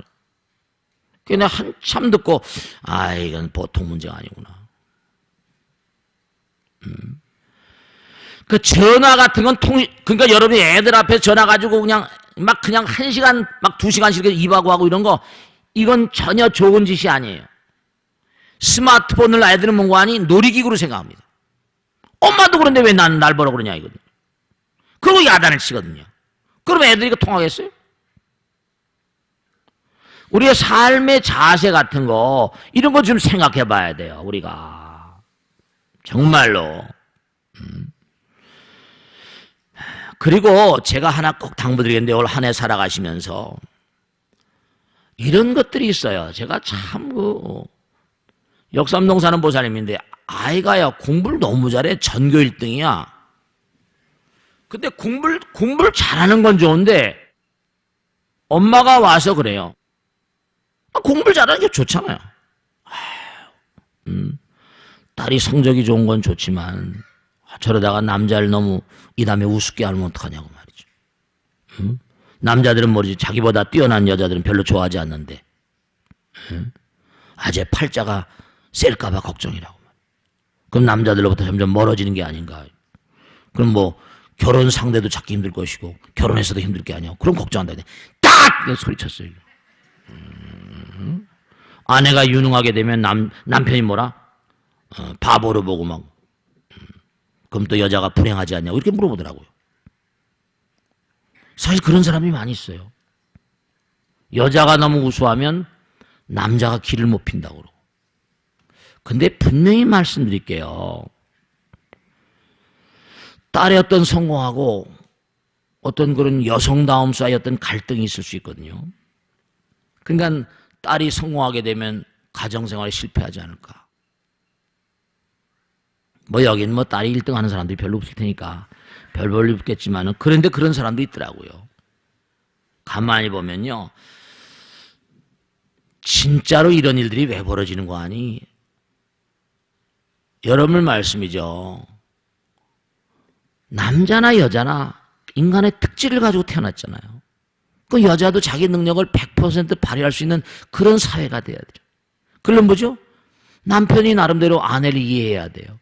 그래 내가 한참 듣고 아 이건 보통 문제가 아니구나. 그 전화 같은 건 그러니까 여러분이 애들 앞에 전화 가지고 그냥 1시간 막 2시간씩 입하고 하고 이런 거 이건 전혀 좋은 짓이 아니에요. 스마트폰을 애들은 뭔가 하니 놀이기구로 생각합니다. 엄마도 그런데 왜 날 보러 그러냐 이거든. 그리고 야단을 치거든요. 그러면 애들이 이거 통하겠어요? 우리의 삶의 자세 같은 거 이런 거 좀 생각해 봐야 돼요. 우리가 정말로. 그리고 제가 하나 꼭 당부드리겠는데 올 한 해 살아가시면서 이런 것들이 있어요. 제가 참 역삼동 사는 보살님인데 아이가요 공부를 너무 잘해. 전교 1등이야. 근데 공부를 잘하는 건 좋은데 엄마가 와서 그래요. 공부를 잘하는 게 좋잖아요. 딸이 성적이 좋은 건 좋지만 저러다가 남자를 너무 이 다음에 우습게 하면 어떡하냐고 말이죠. 남자들은 모르지 자기보다 뛰어난 여자들은 별로 좋아하지 않는데 아재 팔자가 셀까 봐 걱정이라고. 그럼 남자들로부터 점점 멀어지는 게 아닌가. 그럼 뭐 결혼 상대도 찾기 힘들 것이고 결혼해서도 힘들 게 아니야. 그럼 걱정한다. 딱! 소리쳤어요. 아내가 유능하게 되면 남편이 뭐라? 바보로 보고 막 그럼 또 여자가 불행하지 않냐고 이렇게 물어보더라고요. 사실 그런 사람이 많이 있어요. 여자가 너무 우수하면 남자가 길을 못 핀다고 그러고. 근데 분명히 말씀드릴게요. 딸의 어떤 성공하고 어떤 그런 여성다움 사이 어떤 갈등이 있을 수 있거든요. 그러니까 딸이 성공하게 되면 가정생활에 실패하지 않을까. 뭐 여기는 뭐 딸이 1등 하는 사람들이 별로 없을 테니까 별 볼일 없겠지만은 그런데 그런 사람도 있더라고요. 가만히 보면요. 진짜로 이런 일들이 왜 벌어지는 거 아니? 여러분 말씀이죠. 남자나 여자나 인간의 특질을 가지고 태어났잖아요. 그 여자도 자기 능력을 100% 발휘할 수 있는 그런 사회가 돼야 돼요. 그럼 뭐죠? 남편이 나름대로 아내를 이해해야 돼요.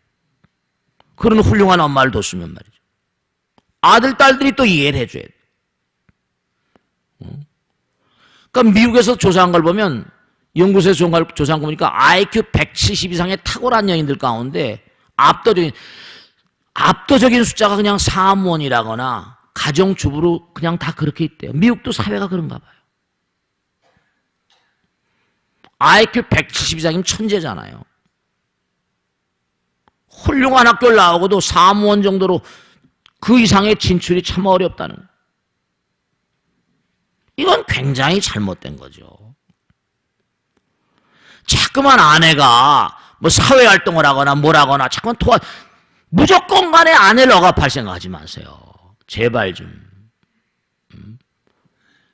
그런 훌륭한 엄마를 뒀으면 말이죠. 아들, 딸들이 또 이해를 해줘야 돼요. 그러니까 미국에서 조사한 걸 보면 연구소에서 조사한 거 보니까 IQ 170 이상의 탁월한 여인들 가운데 압도적인 숫자가 그냥 사무원이라거나 가정주부로 그냥 다 그렇게 있대요. 미국도 사회가 그런가 봐요. IQ 170 이상이면 천재잖아요. 훌륭한 학교를 나오고도 사무원 정도로 그 이상의 진출이 참 어렵다는 거예요. 이건 굉장히 잘못된 거죠. 자꾸만 아내가 뭐 사회활동을 하거나 뭘 하거나 자꾸만 무조건 간에 아내를 억압할 생각하지 마세요. 제발 좀.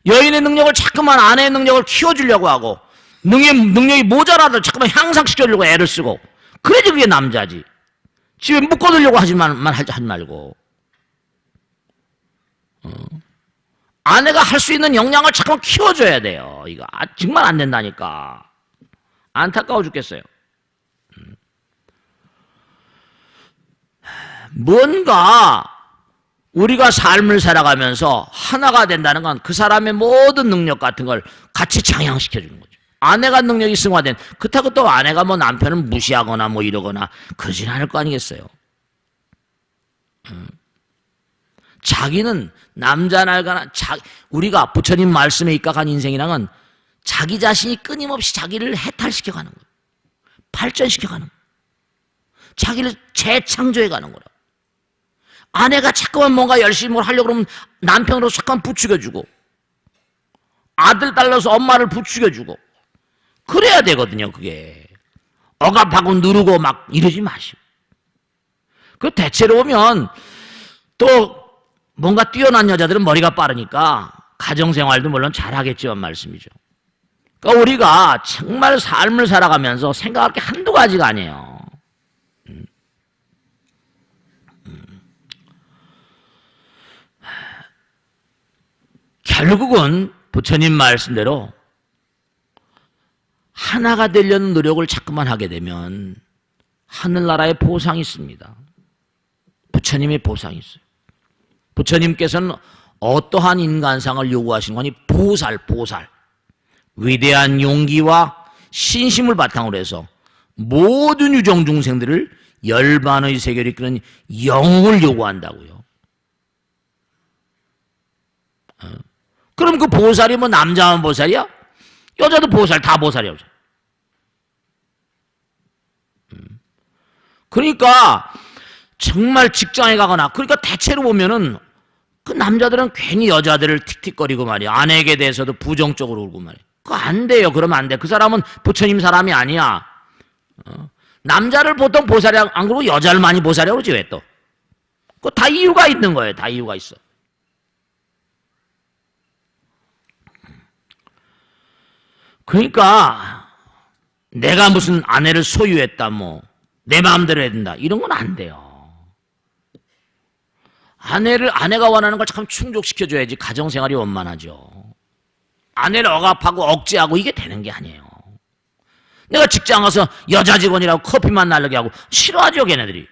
여인의 능력을 자꾸만 아내의 능력을 키워주려고 하고 능력이 모자라도 자꾸만 향상시키려고 애를 쓰고 그래야지 그게 남자지. 집에 묶어두려고 하지 말고. 아내가 할 수 있는 역량을 자꾸만 키워줘야 돼요. 이거 정말 안 된다니까. 안타까워 죽겠어요. 뭔가 우리가 삶을 살아가면서 하나가 된다는 건 그 사람의 모든 능력 같은 걸 같이 장양시켜주는 거죠. 아내가 능력이 승화된 그렇다고 또 아내가 뭐 남편을 무시하거나 뭐 이러거나 그러진 않을 거 아니겠어요. 자기는 남자나 우리가 부처님 말씀에 입각한 인생이랑은 자기 자신이 끊임없이 자기를 해탈시켜가는 거예요. 발전시켜가는 거예요. 자기를 재창조해가는 거라. 아내가 자꾸만 뭔가 열심히 뭘 하려고 그러면 남편으로 자꾸만 부추겨주고 아들 딸로서 엄마를 부추겨주고 그래야 되거든요. 그게 억압하고 누르고 막 이러지 마시고. 그 대체로 보면 또 뭔가 뛰어난 여자들은 머리가 빠르니까 가정생활도 물론 잘하겠지만 말씀이죠. 그러니까 우리가 정말 삶을 살아가면서 생각할 게 한두 가지가 아니에요. 결국은 부처님 말씀대로 하나가 되려는 노력을 자꾸만 하게 되면 하늘나라에 보상이 있습니다. 부처님의 보상이 있어요. 부처님께서는 어떠한 인간상을 요구하신 거니? 보살. 위대한 용기와 신심을 바탕으로 해서 모든 유정 중생들을 열반의 세계를 이끄는 영웅을 요구한다고요. 그럼 그 보살이 뭐 남자만 보살이야? 여자도 보살, 다 보살이야. 그러니까 정말 직장에 가거나, 그러니까 대체로 보면은 그 남자들은 괜히 여자들을 틱틱거리고 말이야. 아내에게 대해서도 부정적으로 울고 말이야. 그거 안 돼요. 그러면 안 돼. 그 사람은 부처님 사람이 아니야. 남자를 보통 보살이 안 그러고 여자를 많이 보살이라고 그러지 왜 또? 그거 다 이유가 있는 거예요. 다 이유가 있어. 그러니까 내가 무슨 아내를 소유했다 뭐 내 마음대로 해야 된다 이런 건 안 돼요. 아내가 원하는 걸 참 충족시켜줘야지 가정생활이 원만하죠. 아내를 억압하고 억제하고 이게 되는 게 아니에요. 내가 직장 가서 여자 직원이라고 커피만 날르게 하고 싫어하죠 걔네들이.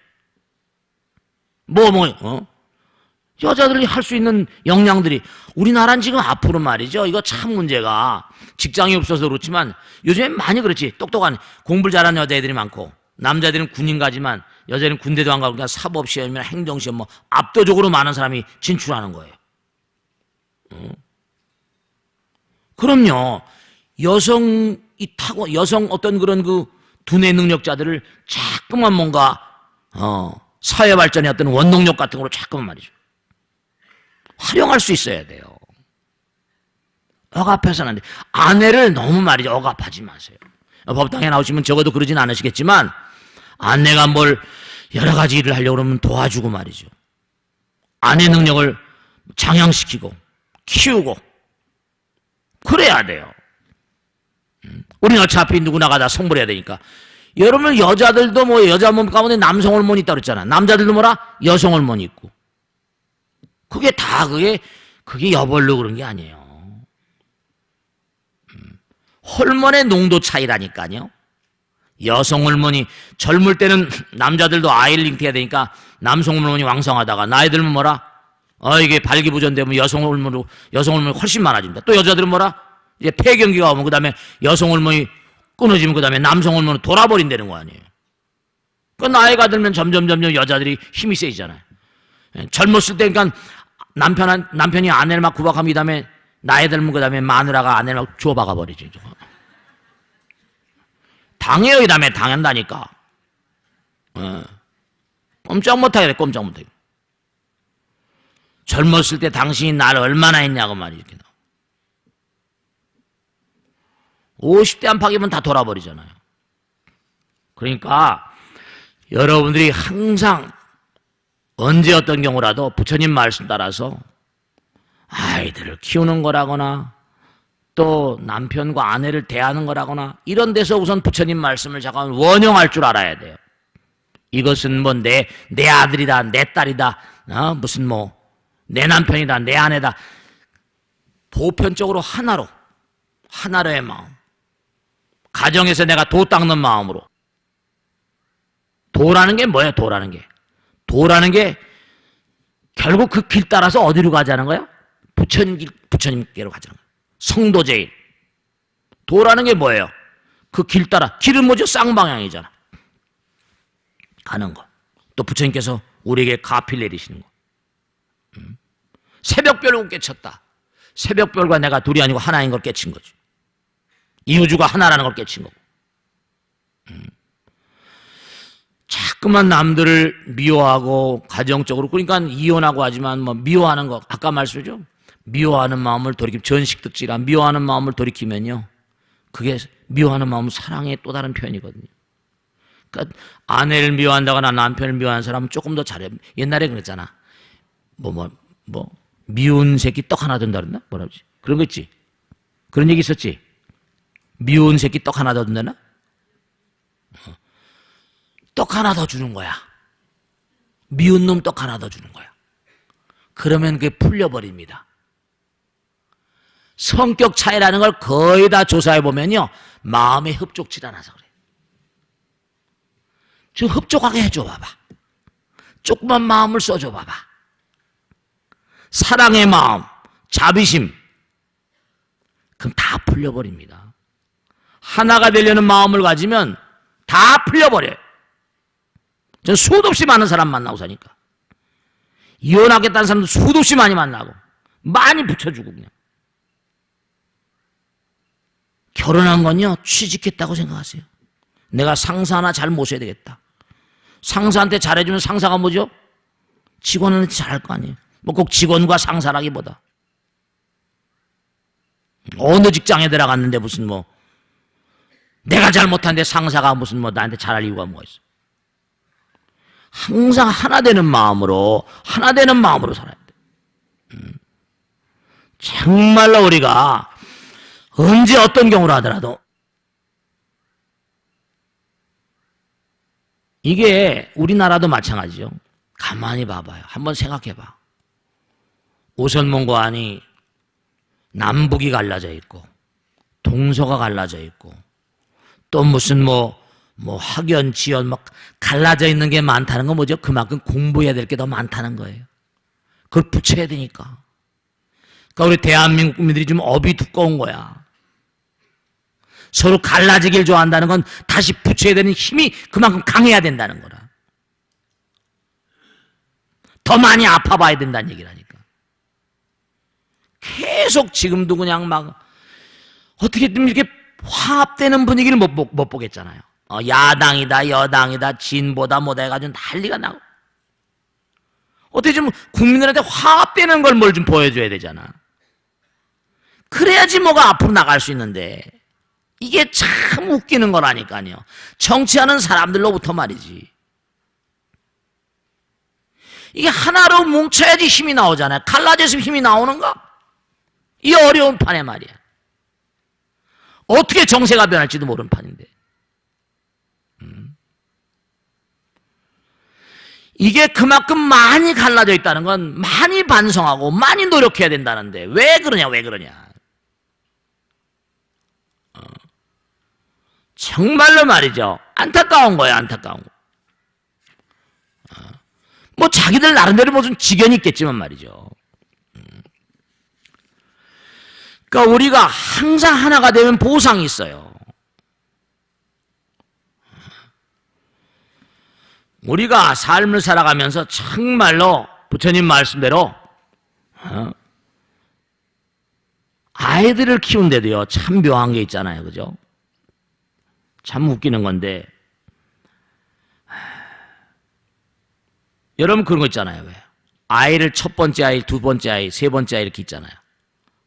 여자들이 할 수 있는 역량들이 우리나라는 지금 앞으로 말이죠. 이거 참 문제가 직장이 없어서 그렇지만 요즘엔 많이 그렇지. 똑똑한 공부를 잘하는 여자애들이 많고 남자들은 군인 가지만 여자들은 군대도 안 가고 그냥 사법시험이나 행정시험 뭐 압도적으로 많은 사람이 진출하는 거예요. 그럼요. 여성 어떤 그런 그 두뇌 능력자들을 자꾸만 뭔가 사회 발전의 어떤 원동력 같은 걸로 자꾸만 말이죠. 활용할 수 있어야 돼요. 억압해서는 안 돼. 아내를 너무 말이죠. 억압하지 마세요. 법당에 나오시면 적어도 그러진 않으시겠지만 아내가 뭘 여러 가지 일을 하려고 그러면 도와주고 말이죠. 아내 능력을 장양시키고 키우고 그래야 돼요. 우리는 어차피 누구나가 다 성불해야 되니까. 여러분 여자들도 뭐 여자 몸 가운데 남성 호르몬이 있다고 그랬잖아. 남자들도 뭐라? 여성 호르몬이 있고. 그게 다 그게 여벌로 그런 게 아니에요. 호르몬의 농도 차이라니까요. 여성 호르몬이 젊을 때는 남자들도 아이를 잉태해야 되니까 남성 호르몬이 왕성하다가 나이 들면 뭐라? 이게 발기부전되면 여성 호르몬이 훨씬 많아집니다. 또 여자들은 뭐라? 이제 폐경기가 오면 그 다음에 여성 호르몬이 끊어지면 그 다음에 남성 호르몬이 돌아버린다는 거 아니에요. 그 나이가 들면 점점 여자들이 힘이 세지잖아요. 젊었을 때 그러니까 남편이 아내를 막 구박하면 이 다음에 나이 들면 그 다음에 마누라가 아내를 막 주워박아 버리지. 당해요. 이 다음에 당한다니까. 꼼짝 못하게 돼. 꼼짝 못하게. 젊었을 때 당신이 나를 얼마나 했냐고 말이지. 50대 안팎이면 다 돌아버리잖아요. 그러니까 여러분들이 항상 언제 어떤 경우라도 부처님 말씀 따라서 아이들을 키우는 거라거나 또 남편과 아내를 대하는 거라거나 이런 데서 우선 부처님 말씀을 잠깐 원용할 줄 알아야 돼요. 이것은 뭐 내 아들이다, 내 딸이다, 무슨 뭐 내 남편이다, 내 아내다. 보편적으로 하나로의 마음. 가정에서 내가 도 닦는 마음으로. 도라는 게 뭐예요? 도라는 게 결국 그 길 따라서 어디로 가자는 거야? 부처님께로 가자는 거야. 성도제일. 도라는 게 뭐예요? 그 길 따라. 길은 뭐죠? 쌍방향이잖아. 가는 거. 또 부처님께서 우리에게 가필 내리시는 거. 새벽별을 깨쳤다. 새벽별과 내가 둘이 아니고 하나인 걸 깨친 거죠. 이 우주가 하나라는 걸 깨친 거고. 자꾸만 남들을 미워하고 가정적으로 그러니까 이혼하고 하지만 뭐 미워하는 거 아까 말씀드렸죠. 미워하는 마음을 돌이키면 전식득지라 미워하는 마음을 돌이키면요. 그게 미워하는 마음은 사랑의 또 다른 표현이거든요. 그러니까 아내를 미워한다거나 남편을 미워하는 사람은 조금 더 잘해. 옛날에 그랬잖아. 미운 새끼 떡 하나 든다 그랬나? 뭐라 그러지? 그런 거 있지? 그런 얘기 있었지? 미운 새끼 떡 하나 더 든다나? 떡 하나 더 주는 거야. 미운 놈 떡 하나 더 주는 거야. 그러면 그게 풀려버립니다. 성격 차이라는 걸 거의 다 조사해 보면요, 마음에 흡족치 않아서 그래. 좀 흡족하게 해줘 봐봐. 조그만 마음을 써줘 봐봐. 사랑의 마음, 자비심, 그럼 다 풀려버립니다. 하나가 되려는 마음을 가지면 다 풀려버려요. 전 수도 없이 많은 사람 만나고 사니까. 이혼하겠다는 사람도 수도 없이 많이 만나고 많이 붙여주고 그냥. 결혼한 건요, 취직했다고 생각하세요. 내가 상사 하나 잘 모셔야 되겠다. 상사한테 잘해주면 상사가 뭐죠? 직원한테 잘할 거 아니에요. 뭐 꼭 직원과 상사라기보다. 어느 직장에 들어갔는데 무슨 뭐 내가 잘못한데 상사가 무슨 뭐 나한테 잘할 이유가 뭐가 있어. 항상 하나 되는 마음으로 살아야 돼. 정말로 우리가 언제 어떤 경우를 하더라도 이게 우리나라도 마찬가지죠. 가만히 봐봐요. 한번 생각해봐. 오선문고 안이 남북이 갈라져 있고 동서가 갈라져 있고 또 무슨 학연, 지연 막 갈라져 있는 게 많다는 건 뭐죠? 그만큼 공부해야 될 게 더 많다는 거예요. 그걸 붙여야 되니까. 그러니까 우리 대한민국 국민들이 좀 업이 두꺼운 거야. 서로 갈라지길 좋아한다는 건 다시 붙여야 되는 힘이 그만큼 강해야 된다는 거라. 더 많이 아파봐야 된다는 얘기라니까. 계속 지금도 그냥 막 어떻게든 이렇게 화합되는 분위기를 못 보겠잖아요. 야당이다 여당이다 진보다 뭐다 해가지고 난리가 나고. 어떻게 좀 국민들한테 화합되는 걸 뭘 좀 보여줘야 되잖아. 그래야지 뭐가 앞으로 나갈 수 있는데 이게 참 웃기는 거라니까요. 정치하는 사람들로부터 말이지. 이게 하나로 뭉쳐야지 힘이 나오잖아요. 갈라져서 힘이 나오는가? 이 어려운 판에 말이야. 어떻게 정세가 변할지도 모르는 판인데. 이게 그만큼 많이 갈라져 있다는 건 많이 반성하고 많이 노력해야 된다는데 왜 그러냐. 정말로 말이죠. 안타까운 거예요. 안타까운 거. 뭐 자기들 나름대로 무슨 지견이 있겠지만 말이죠. 그러니까 우리가 항상 하나가 되면 보상이 있어요. 우리가 삶을 살아가면서 정말로 부처님 말씀대로 아이들을 키운데도요 참 묘한 게 있잖아요. 그죠? 참 웃기는 건데 여러분 그런 거 있잖아요. 왜? 아이를 첫 번째 아이, 두 번째 아이, 세 번째 아이 이렇게 있잖아요.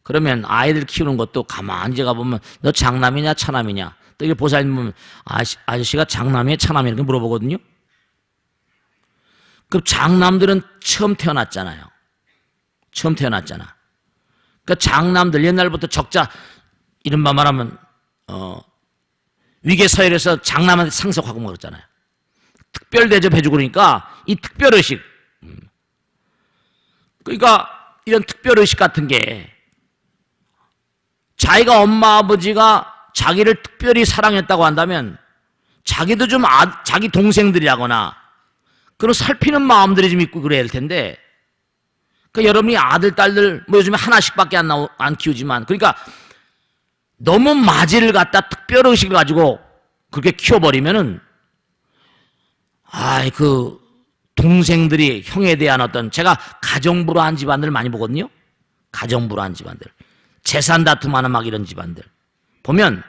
그러면 아이들 키우는 것도 가만히 제가 보면 너 장남이냐 차남이냐 또 이게 보살님 보면 아저씨가 장남이냐 차남이냐 이렇게 물어보거든요. 그럼 장남들은 처음 태어났잖아요. 그러니까 장남들 옛날부터 적자 이른바 말하면 위계 서열에서 장남한테 상속하고 뭐 그랬잖아요. 특별 대접해주고 그러니까 이 특별의식 그러니까 이런 특별의식 같은 게 자기가 엄마 아버지가 자기를 특별히 사랑했다고 한다면 자기도 좀 자기 동생들이라거나 그런 살피는 마음들이 좀 있고 그래야 할 텐데 그러니까 여러분이 아들 딸들 뭐 요즘에 하나씩밖에 안 키우지만 그러니까 너무 맞이를 갖다 특별의식을 가지고 그렇게 키워버리면은 그 동생들이 형에 대한 어떤 제가 가정부로 한 집안들 많이 보거든요. 가정부로 한 집안들 재산 다툼하는 막 이런 집안들 보면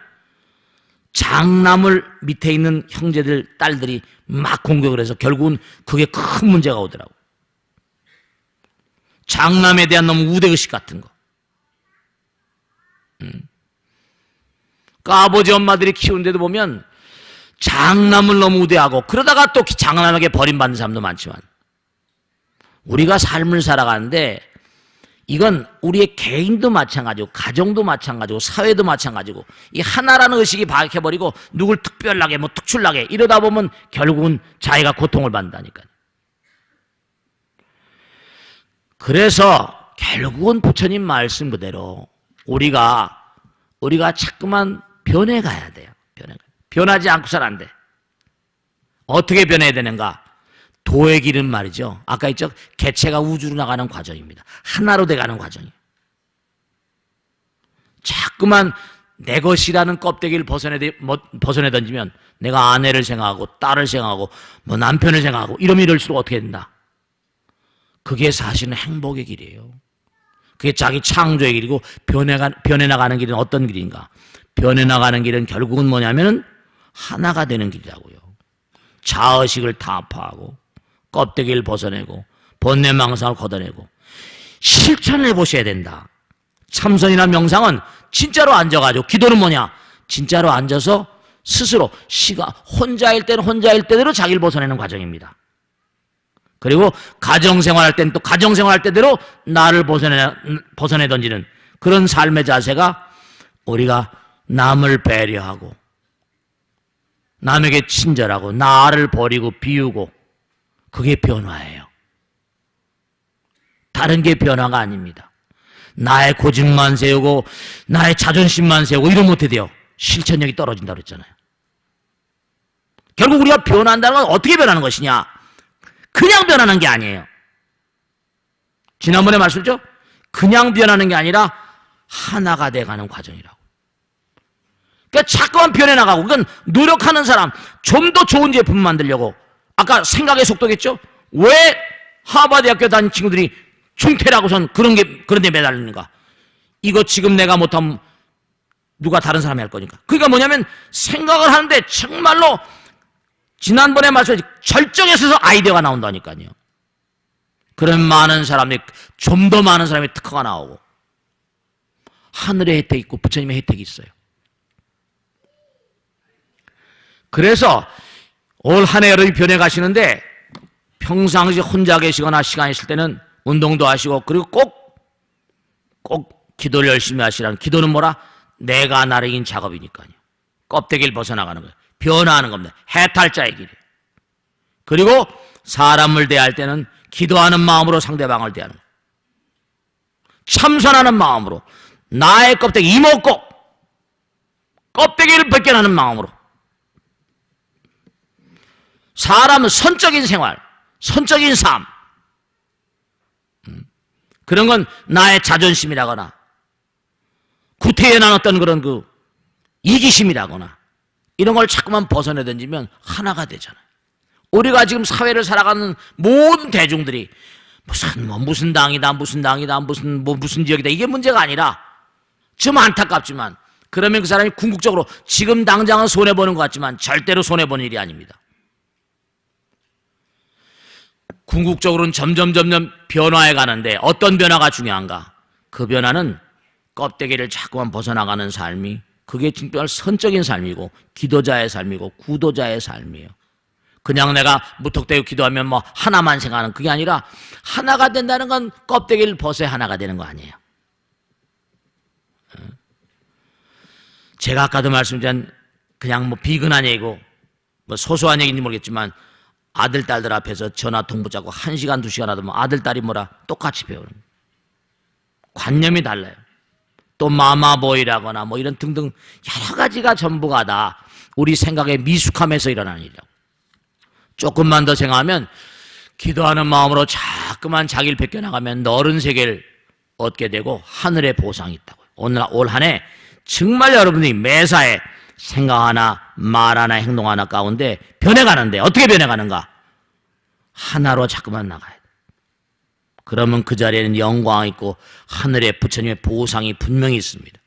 장남을 밑에 있는 형제들 딸들이 막 공격을 해서 결국은 그게 큰 문제가 오더라고. 장남에 대한 너무 우대의식 같은 거. 그러니까 아버지 엄마들이 키우는데도 보면 장남을 너무 우대하고 그러다가 또 장남에게 버림받는 사람도 많지만 우리가 삶을 살아가는데 이건 우리의 개인도 마찬가지고 가정도 마찬가지고 사회도 마찬가지고 이 하나라는 의식이 박혀버리고 누굴 특별하게 뭐 특출나게 이러다 보면 결국은 자기가 고통을 받는다니까요. 그래서 결국은 부처님 말씀 그대로 우리가 자꾸만 변해가야 돼요. 변하지 않고서는 안 돼. 어떻게 변해야 되는가? 도의 길은 말이죠. 아까 했죠. 개체가 우주로 나가는 과정입니다. 하나로 돼가는 과정이에요. 자꾸만 내 것이라는 껍데기를 벗어내 던지면 내가 아내를 생각하고 딸을 생각하고 뭐 남편을 생각하고 이러면 이럴수록 어떻게 된다? 그게 사실은 행복의 길이에요. 그게 자기 창조의 길이고 변해나가는 길은 어떤 길인가? 변해나가는 길은 결국은 뭐냐면은 하나가 되는 길이라고요. 자의식을 타파하고 껍데기를 벗어내고 번뇌망상을 걷어내고 실천을 해보셔야 된다. 참선이나 명상은 진짜로 앉아가지고, 기도는 뭐냐? 진짜로 앉아서 스스로 혼자일 때는 혼자일 때대로 자기를 벗어내는 과정입니다. 그리고 가정생활할 때는 또 가정생활할 때대로 나를 벗어내 던지는 그런 삶의 자세가 우리가 남을 배려하고 남에게 친절하고 나를 버리고 비우고 그게 변화예요. 다른 게 변화가 아닙니다. 나의 고집만 세우고 나의 자존심만 세우고 이러면 어떻게 돼요? 실천력이 떨어진다고 그랬잖아요. 결국 우리가 변한다는 건 어떻게 변하는 것이냐? 그냥 변하는 게 아니에요. 지난번에 말씀드렸죠? 그냥 변하는 게 아니라 하나가 돼가는 과정이라고. 그러니까 자꾸만 변해나가고, 그건 노력하는 사람, 좀 더 좋은 제품 만들려고. 아까 생각의 속도겠죠? 왜 하버드대학교 다닌 친구들이 중퇴라고선 그런 데 매달리는가? 이거 지금 내가 못하면 누가 다른 사람이 할 거니까. 그러니까 뭐냐면 생각을 하는데 정말로 지난번에 말씀드린 절정에 서서 아이디어가 나온다니까요. 그런 많은 사람이, 좀 더 많은 사람의 특허가 나오고 하늘의 혜택이 있고 부처님의 혜택이 있어요. 그래서 올 한 해 여러분이 변해가시는데 평상시 혼자 계시거나 시간 있을 때는 운동도 하시고, 그리고 꼭 기도를 열심히 하시라는. 기도는 뭐라? 내가 나를 이긴 작업이니까요. 껍데기를 벗어나가는 거예요. 변화하는 겁니다. 해탈자의 길이에요. 그리고 사람을 대할 때는 기도하는 마음으로 상대방을 대하는 거예요. 참선하는 마음으로 나의 껍데기 이목고 껍데기를 벗겨나는 마음으로. 사람은 선적인 생활, 선적인 삶, 그런 건 나의 자존심이라거나 구태에 나눴던 그런 그 이기심이라거나 이런 걸 자꾸만 벗어내 던지면 하나가 되잖아요. 우리가 지금 사회를 살아가는 모든 대중들이 무슨 당이다, 무슨 지역이다, 이게 문제가 아니라, 좀 안타깝지만, 그러면 그 사람이 궁극적으로 지금 당장은 손해보는 것 같지만 절대로 손해보는 일이 아닙니다. 궁극적으로는 점점 변화해 가는데 어떤 변화가 중요한가? 그 변화는 껍데기를 자꾸만 벗어나가는 삶이, 그게 진짜 선적인 삶이고 기도자의 삶이고 구도자의 삶이에요. 그냥 내가 무턱대고 기도하면 뭐 하나만 생각하는 그게 아니라, 하나가 된다는 건 껍데기를 벗어야 하나가 되는 거 아니에요. 제가 아까도 말씀드린 그냥 뭐 비근한 얘기고 뭐 소소한 얘기인지 모르겠지만, 아들 딸들 앞에서 전화통 붙잡고 1시간 2시간 하다 보면 아들 딸이 뭐라 똑같이 배우는 거예요. 관념이 달라요. 또 마마보이라거나 뭐 이런 등등 여러 가지가 전부가 다 우리 생각의 미숙함에서 일어나는 일이라고. 조금만 더 생각하면, 기도하는 마음으로 자꾸만 자기를 벗겨나가면 넓은 세계를 얻게 되고 하늘의 보상이 있다고요. 올 한 해 정말 여러분이 매사에 생각 하나, 말 하나, 행동 하나 가운데 변해가는데 어떻게 변해가는가? 하나로 자꾸만 나가야 돼. 그러면 그 자리에는 영광이 있고 하늘의 부처님의 보상이 분명히 있습니다.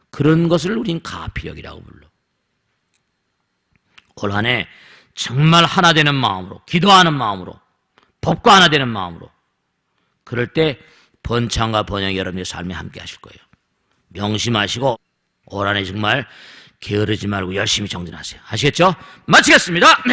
그런 것을 우린 가피력이라고 불러. 올 한 해 정말 하나 되는 마음으로, 기도하는 마음으로, 법과 하나 되는 마음으로, 그럴 때 번창과 번영이 여러분의 삶에 함께 하실 거예요. 명심하시고 올 한 해 정말 게으르지 말고 열심히 정진하세요. 아시겠죠? 마치겠습니다.